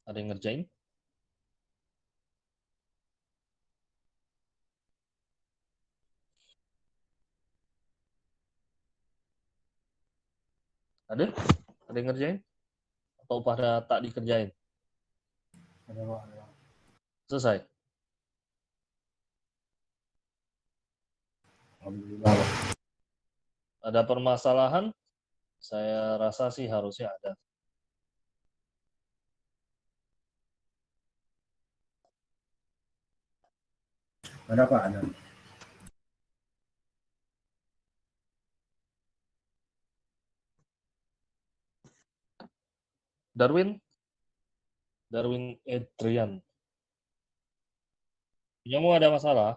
Ada yang ngerjain? Ada? Ada yang ngerjain? Atau pada tak dikerjain? Ada Pak, ada. Selesai? Alhamdulillah Pak. Ada permasalahan? Saya rasa sih harusnya ada. Ada Pak, ada. Darwin Adrian. Kamu ada masalah?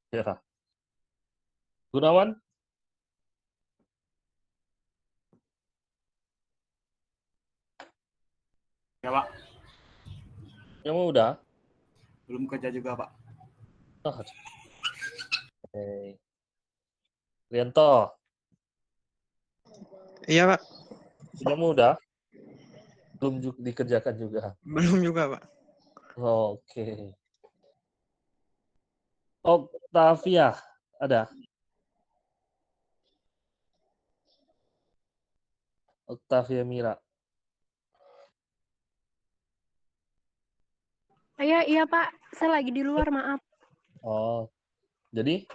Ya. Gunawan? Ya Pak, Kamu udah? belum kerja juga Pak. Oh, oke. Rianto, Iya Pak, kamu udah? Belum dikerjakan juga. belum juga Pak. Oke. Octavia, ada? Octavia Mira. Iya Pak, saya lagi di luar, maaf. Oh, jadi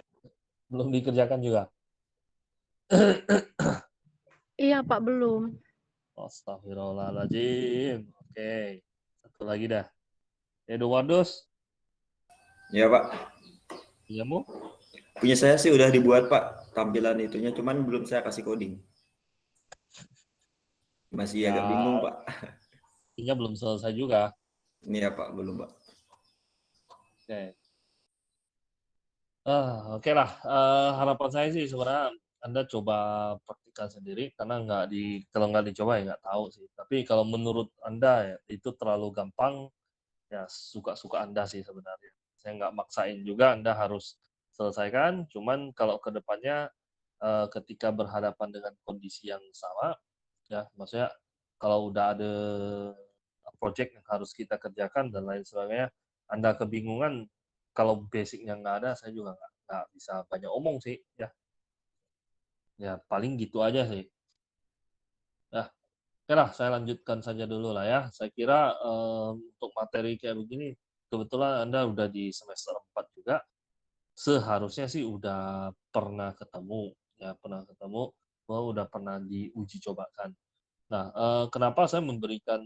belum dikerjakan juga? Iya Pak, belum. Astagfirullahaladzim. Oke, satu lagi dah. Eduardus, Ya Pak, kamu? punya saya sih udah dibuat Pak tampilan itunya, cuman belum saya kasih coding. Masih Ya, agak bingung Pak. artinya belum selesai juga. Ini ya Pak, belum Pak. Oke. Oke lah. Harapan saya sih sebenarnya Anda coba praktikkan sendiri karena kalau nggak dicoba ya nggak tahu sih. Tapi kalau menurut Anda ya, itu terlalu gampang, ya suka-suka Anda sih sebenarnya. Saya nggak maksain juga Anda harus selesaikan. Cuman kalau ke depannya ketika berhadapan dengan kondisi yang sama, ya maksudnya kalau udah ada project yang harus kita kerjakan dan lain sebagainya, Anda kebingungan, kalau basicnya nggak ada, saya juga nggak bisa banyak omong sih, ya. Ya paling gitu aja sih. Nah, oke lah, saya lanjutkan saja dulu lah ya. Saya kira untuk materi kayak begini, kebetulan Anda udah di semester 4 juga, seharusnya sih udah pernah ketemu, ya pernah ketemu, bahwa udah pernah diuji cobakan. Nah, kenapa saya memberikan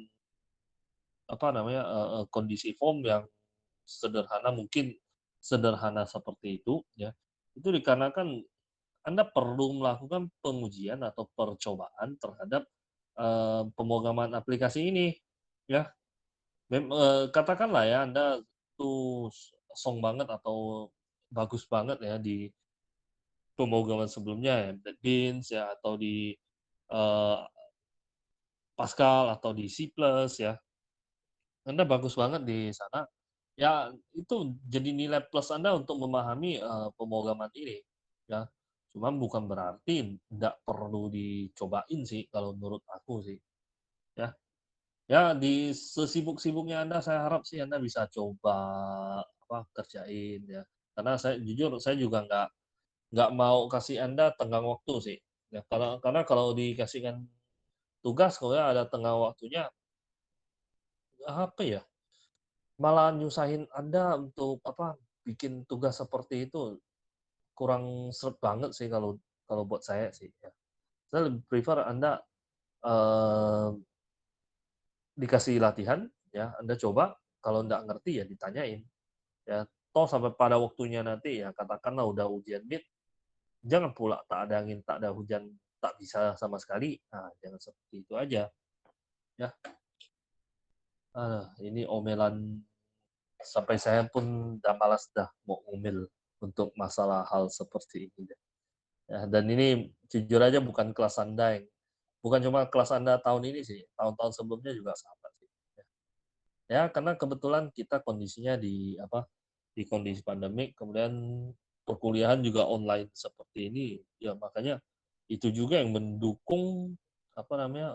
apa namanya kondisi form yang sederhana, mungkin sederhana seperti itu, itu dikarenakan Anda perlu melakukan pengujian atau percobaan terhadap pemrograman aplikasi ini, ya. Katakanlah ya Anda tuh song banget atau bagus banget ya di pemrograman sebelumnya ya, NetBeans ya, atau di eh, Pascal atau di C+, ya. Anda bagus banget di sana, ya itu jadi nilai plus Anda untuk memahami pemrograman ini, ya. Cuma bukan berarti nggak perlu dicobain sih kalau menurut aku sih, ya. Ya di sesibuk-sibuknya Anda, saya harap sih Anda bisa coba apa kerjain ya. Karena saya jujur saya juga nggak mau kasih Anda tenggang waktu sih. Ya, karena kalau dikasihkan tugas kalau ya ada tenggang waktunya, apa ya? Malah nyusahin Anda untuk apa, bikin tugas seperti itu, kurang seret banget sih kalau kalau buat saya sih, ya. Saya lebih prefer Anda, eee, dikasih latihan, ya, Anda coba, kalau nggak ngerti ya ditanyain, ya. Toh sampai pada waktunya nanti ya katakanlah udah ujian mid, jangan pula tak ada angin, tak ada hujan, tak bisa sama sekali, nah jangan seperti itu aja, ya. Ini omelan sampai saya pun udah malas dah mau ngomel untuk masalah hal seperti ini. Ya, dan ini jujur aja bukan kelas Anda bukan cuma kelas Anda tahun ini sih, tahun-tahun sebelumnya juga sama sih. Ya, ya karena kebetulan kita kondisinya di kondisi pandemik, kemudian perkuliahan juga online seperti ini, ya makanya itu juga yang mendukung apa namanya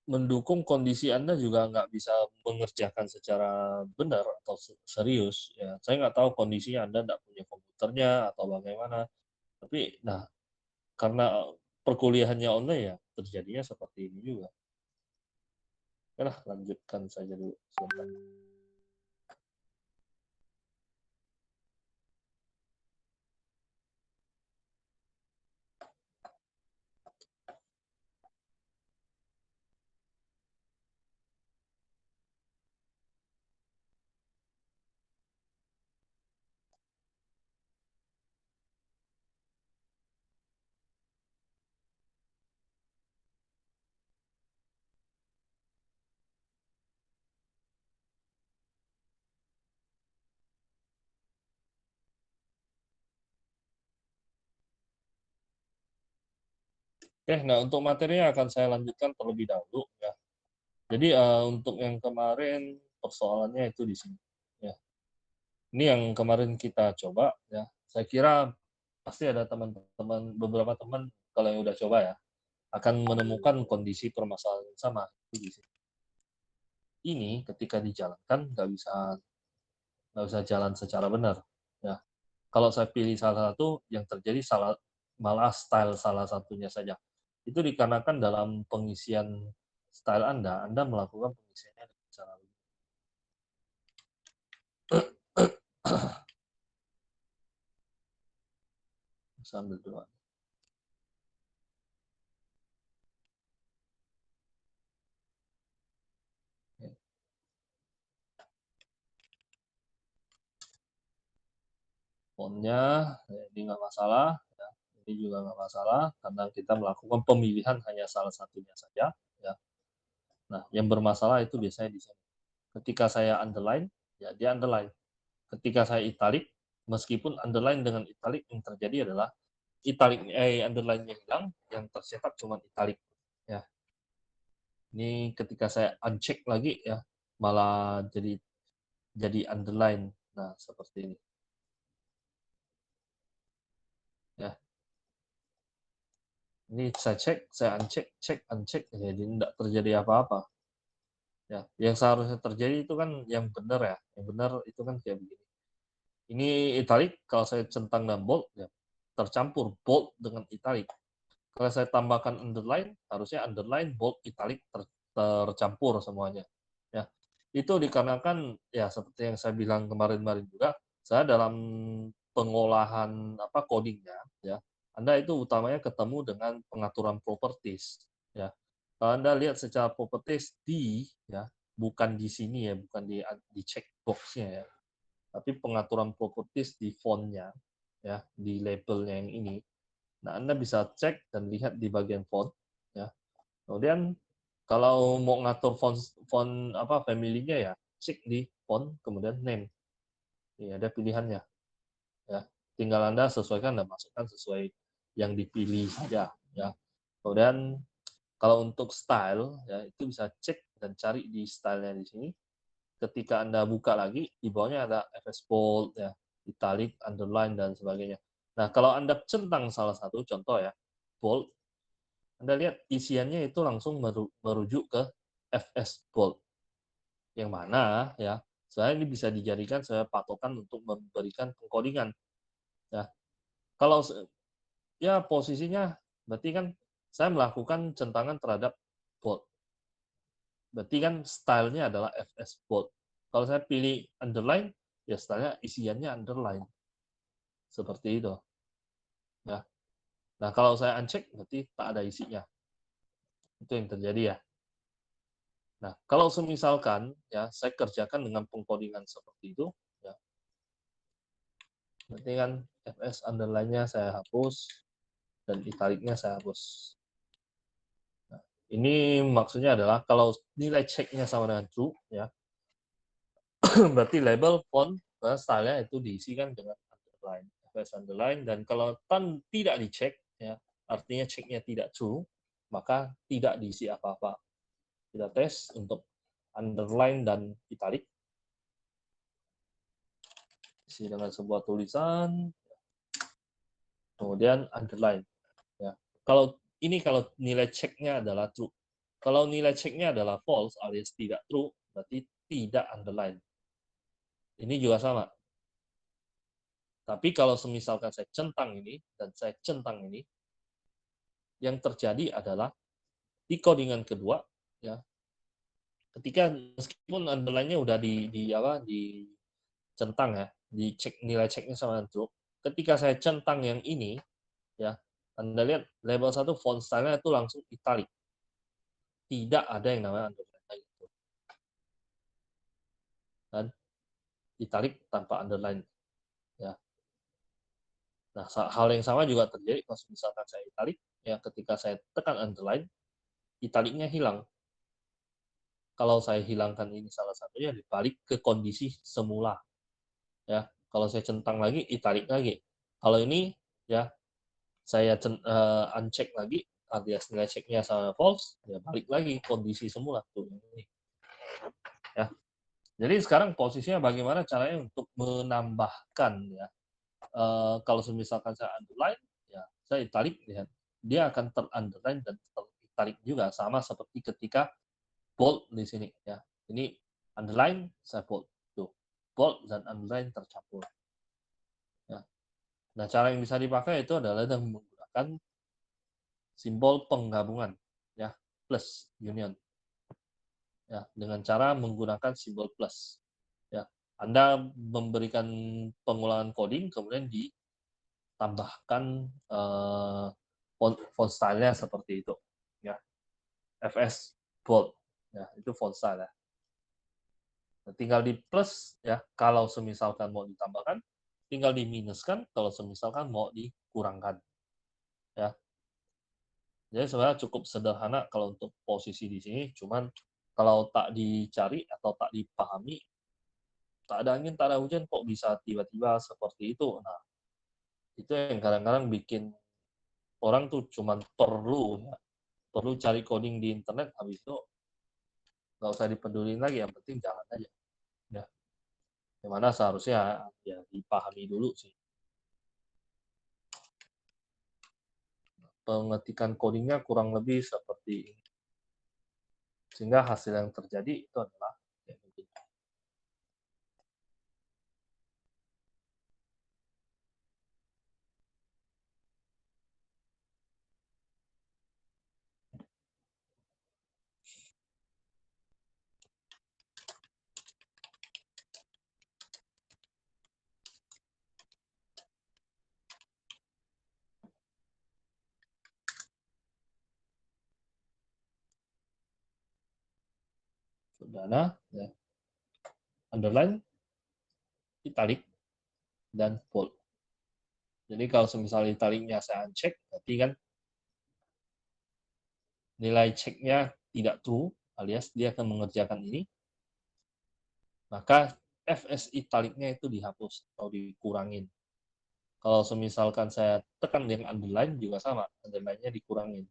mendukung kondisi Anda juga nggak bisa mengerjakan secara benar atau serius. Ya, saya nggak tahu kondisinya Anda nggak punya komputernya atau bagaimana. Tapi, nah, karena perkuliahannya online ya terjadinya seperti ini juga. Oke lah, lanjutkan saja dulu sebentar. Oke, nah untuk materinya akan saya lanjutkan terlebih dahulu ya. Jadi untuk yang kemarin persoalannya itu di sini. Ya. Ini yang kemarin kita coba ya. Saya kira pasti ada teman-teman beberapa teman kalau yang udah coba ya akan menemukan kondisi permasalahan yang sama itu di sini. Ini ketika dijalankan nggak bisa jalan secara benar. Ya. Kalau saya pilih salah satu, yang terjadi malah style salah satunya saja. Itu dikarenakan dalam pengisian style Anda melakukan pengisiannya dengan cara sambil dua. Fontnya ini nggak masalah, ya. Ini juga nggak masalah karena kita melakukan pemilihan hanya salah satunya saja. Ya. Nah, yang bermasalah itu biasanya di sini. Ketika saya underline, ya dia underline. Ketika saya italic, meskipun underline dengan italic yang terjadi adalah underline-nya hilang, yang tercetak cuma italic. Ya. Ini ketika saya uncheck lagi ya, malah jadi underline. Nah, seperti ini. Ya. Ini saya cek, saya uncheck, cek, uncheck, jadi tidak terjadi apa-apa. Ya, yang seharusnya terjadi itu kan yang benar ya. Yang benar itu kan kayak begini. Ini italic, kalau saya centang dan bold, ya tercampur bold dengan italic. Kalau saya tambahkan underline, harusnya underline, bold, italic tercampur semuanya. Ya, itu dikarenakan ya seperti yang saya bilang kemarin-kemarin juga, saya dalam pengolahan codingnya, ya, Anda itu utamanya ketemu dengan pengaturan properties. Ya, kalau Anda lihat secara properties ya, bukan di sini ya, bukan di checkbox-nya ya, tapi pengaturan properties di font-nya, ya, di labelnya yang ini. Nah, Anda bisa cek dan lihat di bagian font, ya. Kemudian kalau mau ngatur font family-nya ya, cek di font, kemudian name. Ini ada pilihannya, ya. Tinggal Anda sesuaikan dan masukkan sesuai yang dipilih saja, ya. Kemudian kalau untuk style, ya itu bisa cek dan cari di style-nya di sini. Ketika Anda buka lagi, di bawahnya ada FS bold, ya, italic, underline, dan sebagainya. Nah, kalau Anda centang salah satu, contoh ya, bold, Anda lihat isiannya itu langsung merujuk ke FS bold. Yang mana, ya, sebenarnya ini bisa dijadikan sebagai patokan untuk memberikan pengkodingan. Ya. Kalau ya posisinya, berarti kan saya melakukan centangan terhadap bold. Berarti kan stylenya adalah FS bold. Kalau saya pilih underline, ya stylenya isiannya underline. Seperti itu. Ya. Nah, kalau saya uncheck, berarti tak ada isinya. Itu yang terjadi ya. Nah, kalau semisalkan ya saya kerjakan dengan pengkodingan seperti itu, ya, berarti kan FS underline-nya saya hapus dan italicnya saya hapus. Nah, ini maksudnya adalah kalau nilai check-nya sama dengan true, ya, berarti label font style-nya itu diisikan dengan underline, FS underline, dan kalau tidak dicek, ya, artinya check-nya tidak true, maka tidak diisi apa-apa. Kita tes untuk underline dan italic. Isi dengan sebuah tulisan. kemudian underline. Ya. Kalau nilai ceknya adalah true. Kalau nilai ceknya adalah false alias tidak true, berarti tidak underline. Ini juga sama. Tapi kalau semisalkan saya centang ini dan saya centang ini, yang terjadi adalah di codingan kedua, ya, ketika meskipun underline-nya udah dicentang ya, dicek nilai ceknya sama true. Ketika saya centang yang ini, ya, Anda lihat label 1 font style-nya itu langsung italic. Tidak ada yang namanya underline lagi. Dan italic tanpa underline. Ya. Nah, hal yang sama juga terjadi kalau misalkan saya italic, ya ketika saya tekan underline, italicnya hilang. Kalau saya hilangkan ini salah satunya dibalik ke kondisi semula. Ya, kalau saya centang lagi, italic lagi. Kalau ini, ya saya uncheck lagi, alias nilai checknya sama false, ya balik lagi kondisi semula tuh ini. Ya. Jadi sekarang posisinya bagaimana caranya untuk menambahkan ya. Kalau misalkan saya underline, ya saya italic, ya, dia akan ter-underline dan ter-italic juga sama seperti ketika bold di sini ya. Ini underline, saya bold. Tuh. Bold dan underline tercampur. Ya. Nah, cara yang bisa dipakai itu adalah dengan menggunakan simbol penggabungan ya, plus union. Ya, dengan cara menggunakan simbol plus. Ya. Anda memberikan pengulangan coding kemudian ditambahkan font style-nya seperti itu ya. FS bold ya, itu font style ya. Nah, tinggal di plus ya kalau semisalkan mau ditambahkan, tinggal diminuskan kalau semisalkan mau dikurangkan ya. Jadi sebenarnya cukup sederhana kalau untuk posisi di sini, cuman kalau tak dicari atau tak dipahami, tak ada angin, tak ada hujan, kok bisa tiba-tiba seperti itu. Nah, itu yang kadang-kadang bikin orang tuh cuman perlu cari coding di internet, habis itu nggak usah dipedulin lagi, yang penting jalan aja. Ya. Yang mana seharusnya ya dipahami dulu sih. Pengetikan codingnya kurang lebih seperti ini. Sehingga hasil yang terjadi itu adalah kayak begini. Sederhana, ya. Underline, italic, dan bold. Jadi kalau misalnya italicnya saya uncheck, berarti kan nilai checknya tidak true, alias dia akan mengerjakan ini, maka FS italicnya itu dihapus atau dikurangin. Kalau semisalkan saya tekan yang underline juga sama, underline-nya dikurangin.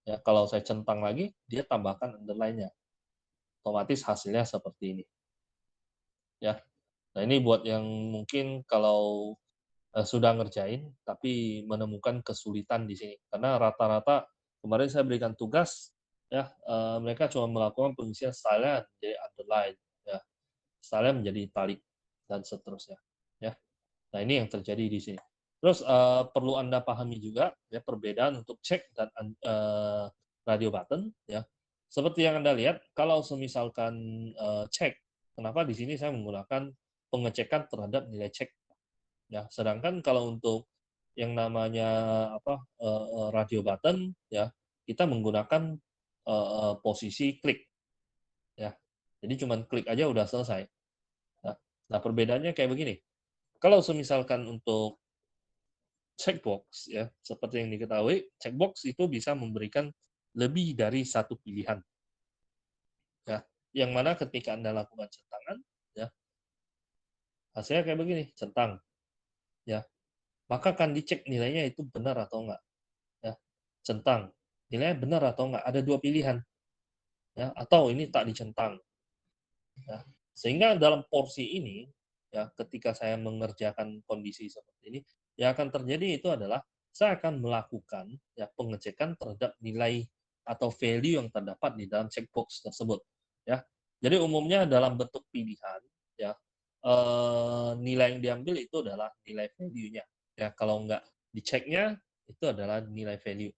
Ya, kalau saya centang lagi, dia tambahkan underline-nya. Otomatis hasilnya seperti ini. Ya. Nah, ini buat yang mungkin kalau sudah ngerjain tapi menemukan kesulitan di sini. Karena rata-rata kemarin saya berikan tugas ya, mereka cuma melakukan pengisian style-nya menjadi underline ya. Style-nya menjadi italic dan seterusnya ya. Nah, ini yang terjadi di sini. Terus perlu Anda pahami juga ya perbedaan untuk check dan radio button ya. Seperti yang Anda lihat, kalau semisalkan check, kenapa di sini saya menggunakan pengecekan terhadap nilai check ya. Sedangkan kalau untuk yang namanya radio button ya, kita menggunakan posisi klik ya. Jadi cuman klik aja udah selesai. Nah, perbedaannya kayak begini. Kalau semisalkan untuk checkbox ya, seperti yang diketahui, checkbox itu bisa memberikan lebih dari satu pilihan. Ya, yang mana ketika Anda lakukan centangan ya, hasilnya kayak begini, centang. Ya. Maka akan dicek nilainya itu benar atau enggak. Ya. Centang. Nilainya benar atau enggak, ada dua pilihan. Ya, atau ini tak dicentang. Ya. Sehingga dalam porsi ini ya, ketika saya mengerjakan kondisi seperti ini, yang akan terjadi itu adalah saya akan melakukan ya pengecekan terhadap nilai atau value yang terdapat di dalam checkbox tersebut ya. Jadi umumnya dalam bentuk pilihan ya, nilai yang diambil itu adalah nilai value-nya ya. Kalau nggak diceknya itu adalah nilai value.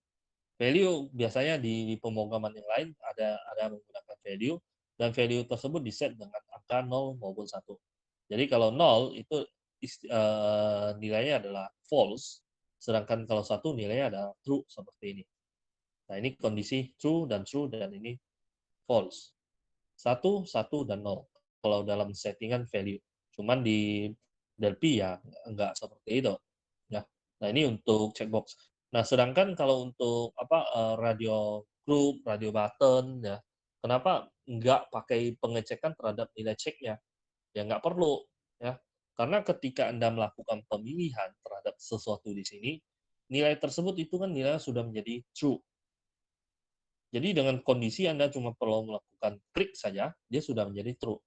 Value biasanya di pemrograman yang lain ada menggunakan value, dan value tersebut diset dengan angka 0 maupun 1. Jadi kalau 0 itu nilainya adalah false, sedangkan kalau 1 nilainya adalah true seperti ini. Nah, ini kondisi true, dan ini false. 1, 1, dan 0 kalau dalam settingan value. Cuman di Delphi ya enggak seperti itu. Ya. Nah, ini untuk checkbox. Nah, sedangkan kalau untuk radio group, radio button ya, kenapa enggak pakai pengecekan terhadap nilai checknya? Ya enggak perlu ya. Karena ketika Anda melakukan pemilihan terhadap sesuatu di sini, nilai tersebut itu kan nilai sudah menjadi true. Jadi dengan kondisi Anda cuma perlu melakukan klik saja, dia sudah menjadi true.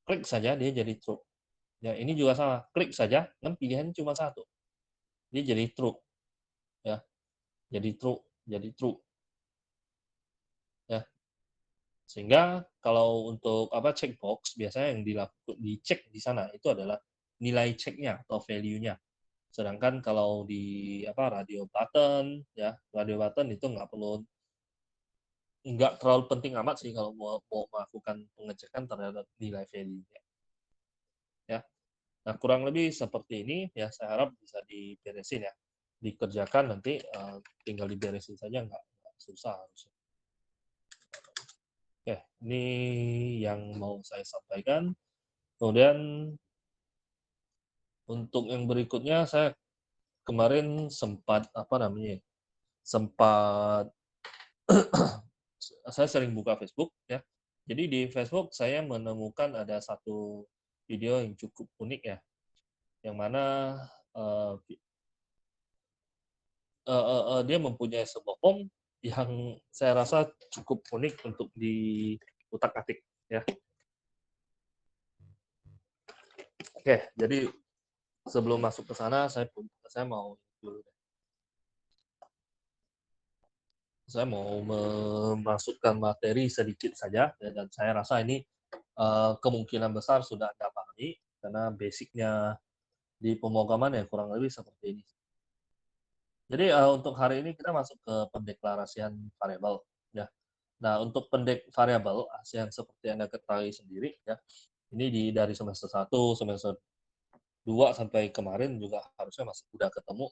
Klik saja, dia jadi true. Ya, ini juga sama. Klik saja, kan pilihannya cuma satu. Dia jadi true. Ya, jadi true, jadi true. Ya. Sehingga kalau untuk checkbox, biasanya yang dicek di sana itu adalah nilai checknya atau value-nya. Sedangkan kalau di radio button, ya radio button itu nggak terlalu penting amat sih kalau mau melakukan pengecekan terhadap nilai value-nya. Ya. Nah, kurang lebih seperti ini ya, saya harap bisa diberesin ya. Dikerjakan nanti tinggal diberesin saja, nggak susah harusnya. Oke, ini yang mau saya sampaikan. Kemudian untuk yang berikutnya, saya kemarin sempat saya sering buka Facebook ya. Jadi di Facebook saya menemukan ada satu video yang cukup unik ya, yang mana dia mempunyai sebuah form yang saya rasa cukup unik untuk diutak-atik ya. Oke, jadi sebelum masuk ke sana saya mau dulu. Saya mau memasukkan materi sedikit saja ya, dan saya rasa ini kemungkinan besar sudah Anda pahami karena basicnya di pemrograman ya kurang lebih seperti ini. Jadi untuk hari ini kita masuk ke pendeklarasian variabel ya. Nah, untuk variabel yang seperti Anda ketahui sendiri ya, ini dari semester 1, semester 2 sampai kemarin juga harusnya masih udah ketemu.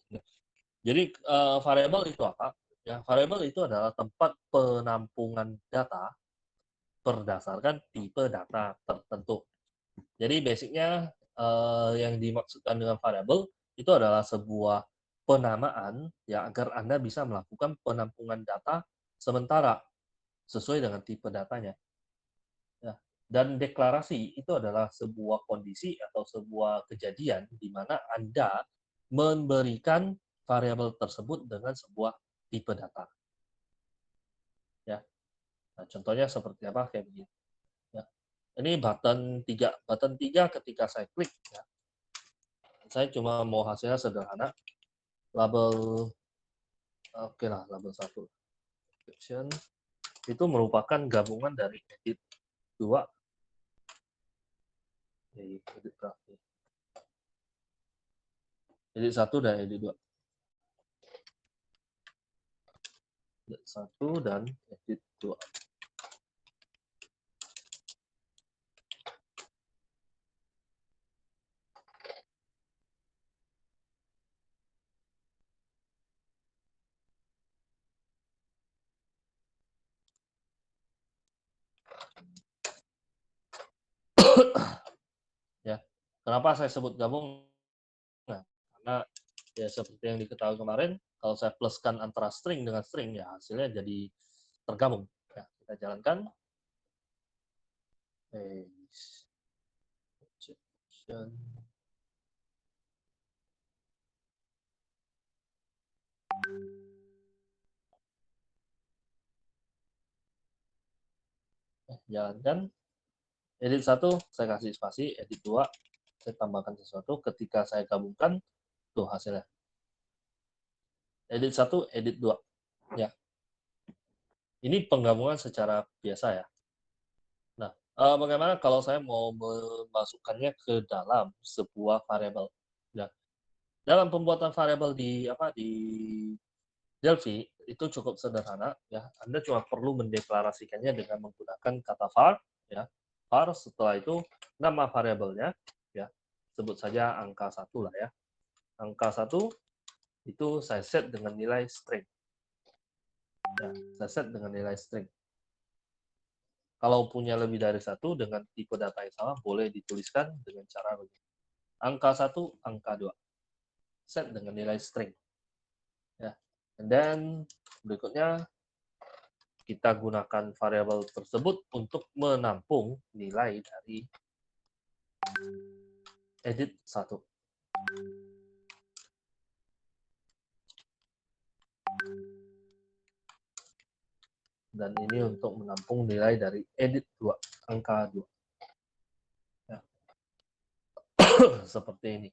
Jadi variabel itu apa? Ya, variabel itu adalah tempat penampungan data berdasarkan tipe data tertentu. Jadi basicnya yang dimaksudkan dengan variabel itu adalah sebuah penamaan ya agar Anda bisa melakukan penampungan data sementara sesuai dengan tipe datanya. Ya. Dan deklarasi itu adalah sebuah kondisi atau sebuah kejadian di mana Anda memberikan variabel tersebut dengan sebuah tipe data. Ya. Nah, contohnya seperti apa kayak begini. Ya. Ini button 3. Button 3 ketika saya klik ya. Saya cuma mau hasilnya sederhana. Label label 1. Description itu merupakan gabungan dari edit 2 edit berapa? Edit 1 dan edit 2. Edit 1 dan edit 2. Ya, kenapa saya sebut gabung? Nah, karena ya seperti yang diketahui kemarin, kalau saya pluskan antara string dengan string ya hasilnya jadi tergabung. Ya, kita jalankan. Jalankan. Edit 1 saya kasih spasi, edit 2 saya tambahkan sesuatu, ketika saya gabungkan tuh hasilnya. edit 1, edit 2. Ya. Ini penggabungan secara biasa ya. Nah, bagaimana kalau saya mau memasukkannya ke dalam sebuah variabel? Ya. Dalam pembuatan variabel di Delphi itu cukup sederhana ya. Anda cuma perlu mendeklarasikannya dengan menggunakan kata var ya. Var, setelah itu nama variabelnya ya. Sebut saja angka 1 lah ya. Angka 1 itu saya set dengan nilai string. Ya, saya set dengan nilai string. Kalau punya lebih dari 1 dengan tipe data yang sama, boleh dituliskan dengan cara begini. Angka 1, angka 2. Set dengan nilai string. Ya. And then berikutnya kita gunakan variabel tersebut untuk menampung nilai dari edit 1. Dan ini untuk menampung nilai dari edit 2, angka 2. Ya. Seperti ini.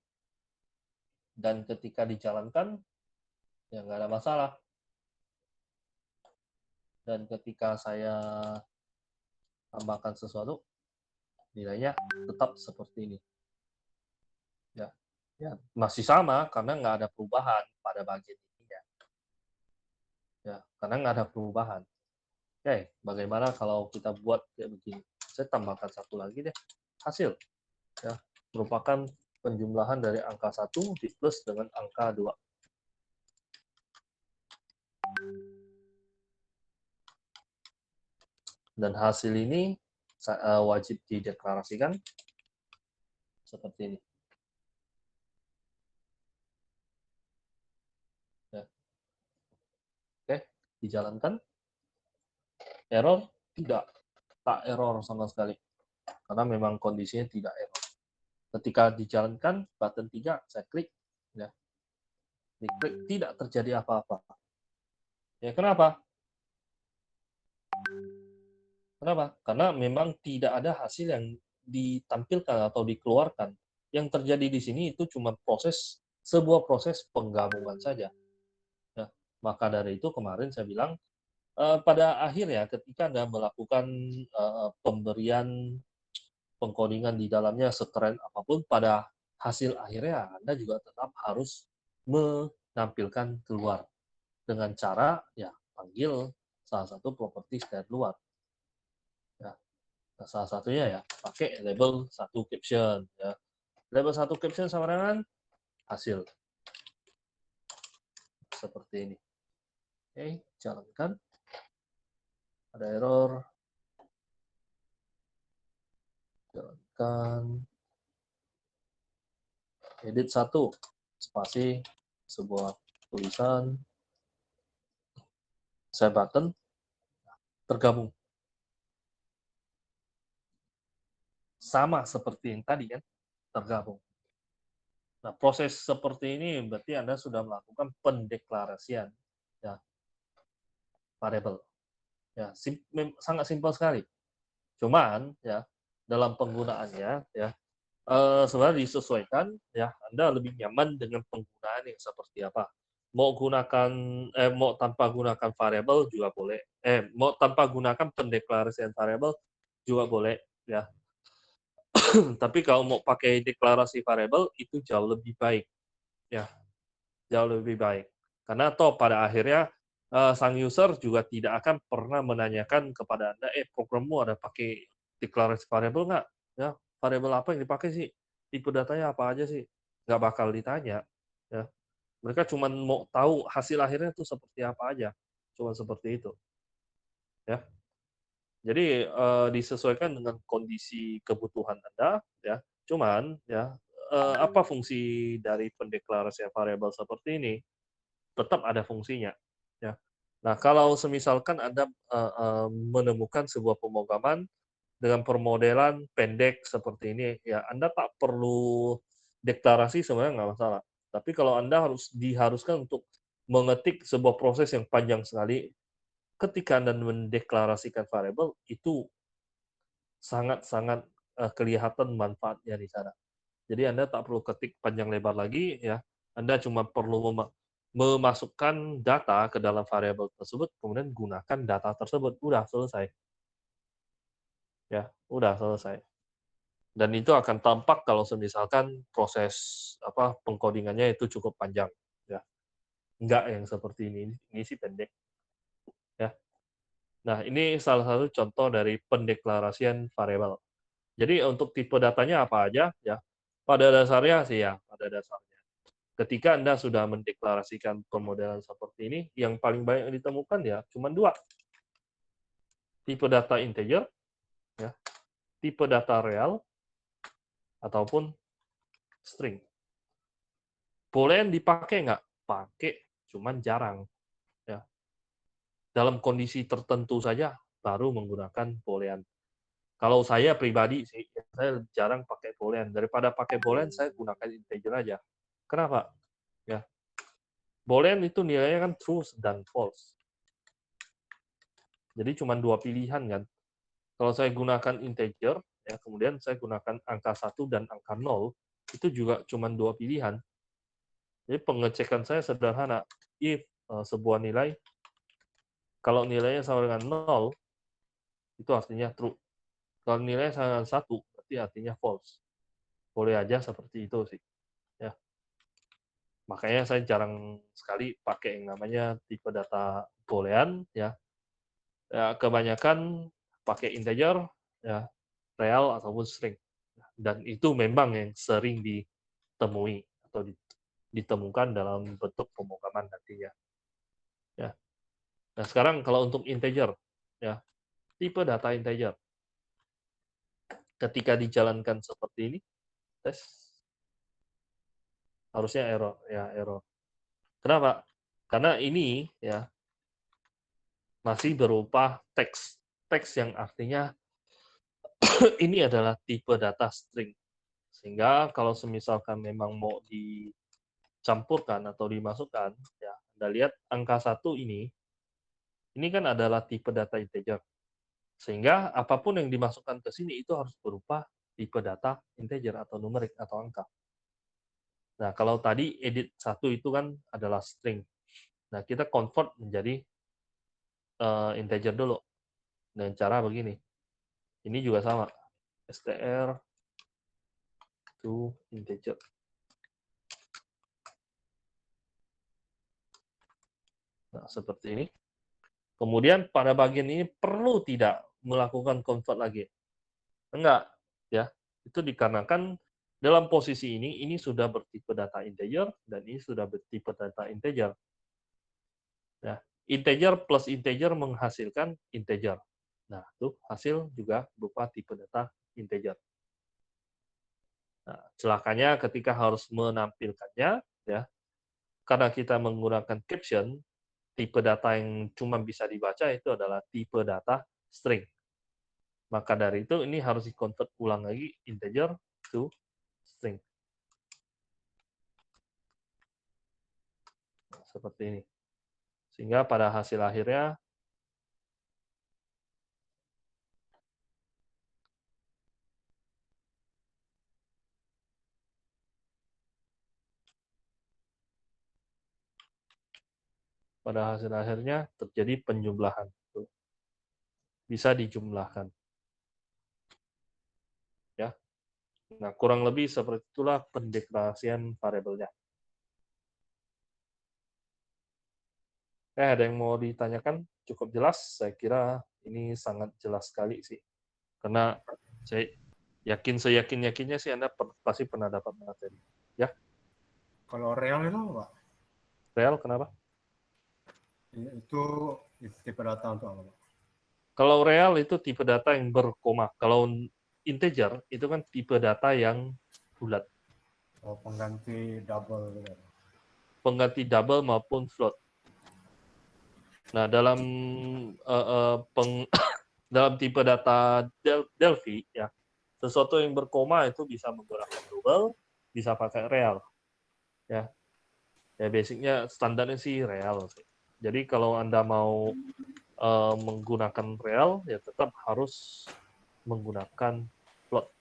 Dan ketika dijalankan, ya nggak ada masalah. Dan ketika saya tambahkan sesuatu, nilainya tetap seperti ini. Ya, ya masih sama karena nggak ada perubahan pada bagian ini. Ya, karena nggak ada perubahan. Oke, bagaimana kalau kita buat kayak begini? Saya tambahkan satu lagi deh. Hasil. Ya, merupakan penjumlahan dari angka 1 di plus dengan angka 2. Dan hasil ini wajib dideklarasikan seperti ini. Ya. Oke, dijalankan. Error? Tidak. Tak error sama sekali. Karena memang kondisinya tidak error. Ketika dijalankan, button 3, saya klik. Ya. Diklik, tidak terjadi apa-apa. Ya, kenapa? Kenapa? Karena memang tidak ada hasil yang ditampilkan atau dikeluarkan. Yang terjadi di sini itu cuma sebuah proses penggabungan saja. Ya. Maka dari itu kemarin saya bilang, pada akhir ya, ketika Anda melakukan pemberian pengkodingan di dalamnya sekeren apapun, pada hasil akhirnya Anda juga tetap harus menampilkan keluar dengan cara ya panggil salah satu properti dari luar. Ya. Nah, salah satunya ya pakai label 1 caption ya. Label 1 caption sama dengan hasil. Seperti ini. Oke, jalankan. Ada error. Jalankan. Edit 1. Spasi. Sebuah tulisan. Saya button. Tergabung. Sama seperti yang tadi kan. Tergabung. Nah, proses seperti ini berarti Anda sudah melakukan pendeklarasian ya, variabel. Ya, sangat simpel sekali. Cuman ya dalam penggunaannya ya sebenarnya disesuaikan ya, Anda lebih nyaman dengan penggunaan yang seperti apa. Mau tanpa gunakan variabel juga boleh. Mau tanpa gunakan pendeklarasian variabel juga boleh ya. Tapi kalau mau pakai deklarasi variabel itu jauh lebih baik ya. Jauh lebih baik. Karena toh pada akhirnya sang user juga tidak akan pernah menanyakan kepada Anda, programmu ada pakai deklarasi variabel nggak? Ya, variabel apa yang dipakai sih? Tipe datanya apa aja sih? Nggak bakal ditanya. Ya. Mereka cuma mau tahu hasil akhirnya itu seperti apa aja. Cuma seperti itu. Ya. Jadi disesuaikan dengan kondisi kebutuhan Anda. Ya. Cuman ya apa fungsi dari pendeklarasian variabel seperti ini? Tetap ada fungsinya. Ya. Nah, kalau semisalkan Anda menemukan sebuah pemrograman dengan permodelan pendek seperti ini, ya Anda tak perlu deklarasi sebenarnya nggak masalah. Tapi kalau Anda diharuskan untuk mengetik sebuah proses yang panjang sekali, ketika Anda mendeklarasikan variabel, itu sangat-sangat kelihatan manfaatnya di sana. Jadi Anda tak perlu ketik panjang lebar lagi, ya. Anda cuma perlu memasukkan data ke dalam variabel tersebut, kemudian gunakan data tersebut. Udah selesai. Ya, udah selesai. Dan itu akan tampak kalau misalkan proses pengkodingannya itu cukup panjang. Ya. Enggak yang seperti ini sih pendek. Ya. Nah, ini salah satu contoh dari pendeklarasian variabel. Jadi untuk tipe datanya apa aja? Ya, pada dasarnya sih ya, pada dasarnya. Ketika Anda sudah mendeklarasikan pemodelan seperti ini, yang paling banyak ditemukan ya cuma dua. Tipe data integer, ya, tipe data real, ataupun string. Boolean dipakai nggak? Pakai, cuman jarang. Ya. Dalam kondisi tertentu saja baru menggunakan boolean. Kalau saya pribadi sih, saya jarang pakai boolean. Daripada pakai boolean, saya gunakan integer aja. Kenapa? Ya, boolean itu nilainya kan true dan false. Jadi cuma dua pilihan kan. Kalau saya gunakan integer, ya kemudian saya gunakan angka 1 dan angka 0, itu juga cuma dua pilihan. Jadi pengecekan saya sederhana. If sebuah nilai, kalau nilainya sama dengan 0, itu artinya true. Kalau nilainya sama dengan 1, berarti artinya false. Boleh aja seperti itu sih. Ya. Makanya saya jarang sekali pakai yang namanya tipe data boolean. Ya. Kebanyakan pakai integer, ya, real ataupun string. Dan itu memang yang sering ditemui atau ditemukan dalam bentuk pemrograman nantinya. Ya. Nah, sekarang kalau untuk integer, ya, tipe data integer. Ketika dijalankan seperti ini, tes harusnya error, ya error. Kenapa? Karena ini ya masih berupa teks. Teks yang artinya ini adalah tipe data string. Sehingga kalau semisalkan memang mau dicampurkan atau dimasukkan, ya Anda lihat angka 1 ini kan adalah tipe data integer. Sehingga apapun yang dimasukkan ke sini itu harus berupa tipe data integer atau numerik atau angka. Nah, kalau tadi edit 1 itu kan adalah string. Nah, kita convert menjadi integer dulu. Dengan cara begini. Ini juga sama. str to integer. Nah, seperti ini. Kemudian pada bagian ini perlu tidak melakukan convert lagi? Enggak, ya. Itu dikarenakan dalam posisi ini sudah bertipe data integer dan ini sudah bertipe data integer. Ya, integer plus integer menghasilkan integer. Nah, itu hasil juga berupa tipe data integer. Nah, celakanya ketika harus menampilkannya, ya, karena kita menggunakan caption, tipe data yang cuma bisa dibaca itu adalah tipe data string. Maka dari itu ini harus di-convert ulang lagi integer to string. Nah, seperti ini. Sehingga pada hasil akhirnya terjadi penjumlahan. Bisa dijumlahkan. Ya. Nah, kurang lebih seperti itulah pendeklarasian variabelnya. Ada yang mau ditanyakan? Cukup jelas? Saya kira ini sangat jelas sekali sih. Karena saya seyakin-yakinnya sih Anda pasti pernah dapat materi. Ya. Kalau real itu Pak? Real kenapa? Itu tipe data untuk apa Pak? Kalau real itu tipe data yang berkoma. Kalau integer itu kan tipe data yang bulat. Oh, pengganti double gitu. Pengganti double maupun float. Nah, dalam dalam tipe data Delphi ya, sesuatu yang berkoma itu bisa menggunakan double, bisa pakai real. Ya. Ya basicnya standarnya sih real sih. Jadi kalau Anda mau menggunakan real ya tetap harus menggunakan float.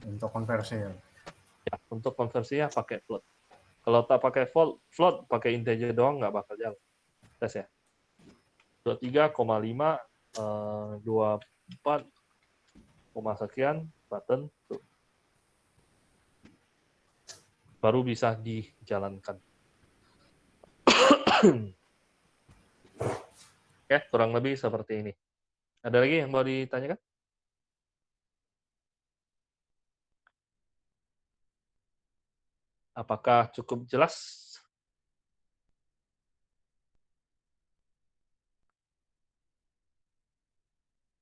Untuk konversi ya. Ya, untuk konversinya pakai float. Kalau tak pakai float pakai integer doang nggak bakal jalan. Tes ya. 23,5 24 sekian button tuh. Baru bisa dijalankan. Oke, kurang lebih seperti ini. Ada lagi yang mau ditanyakan? Apakah cukup jelas?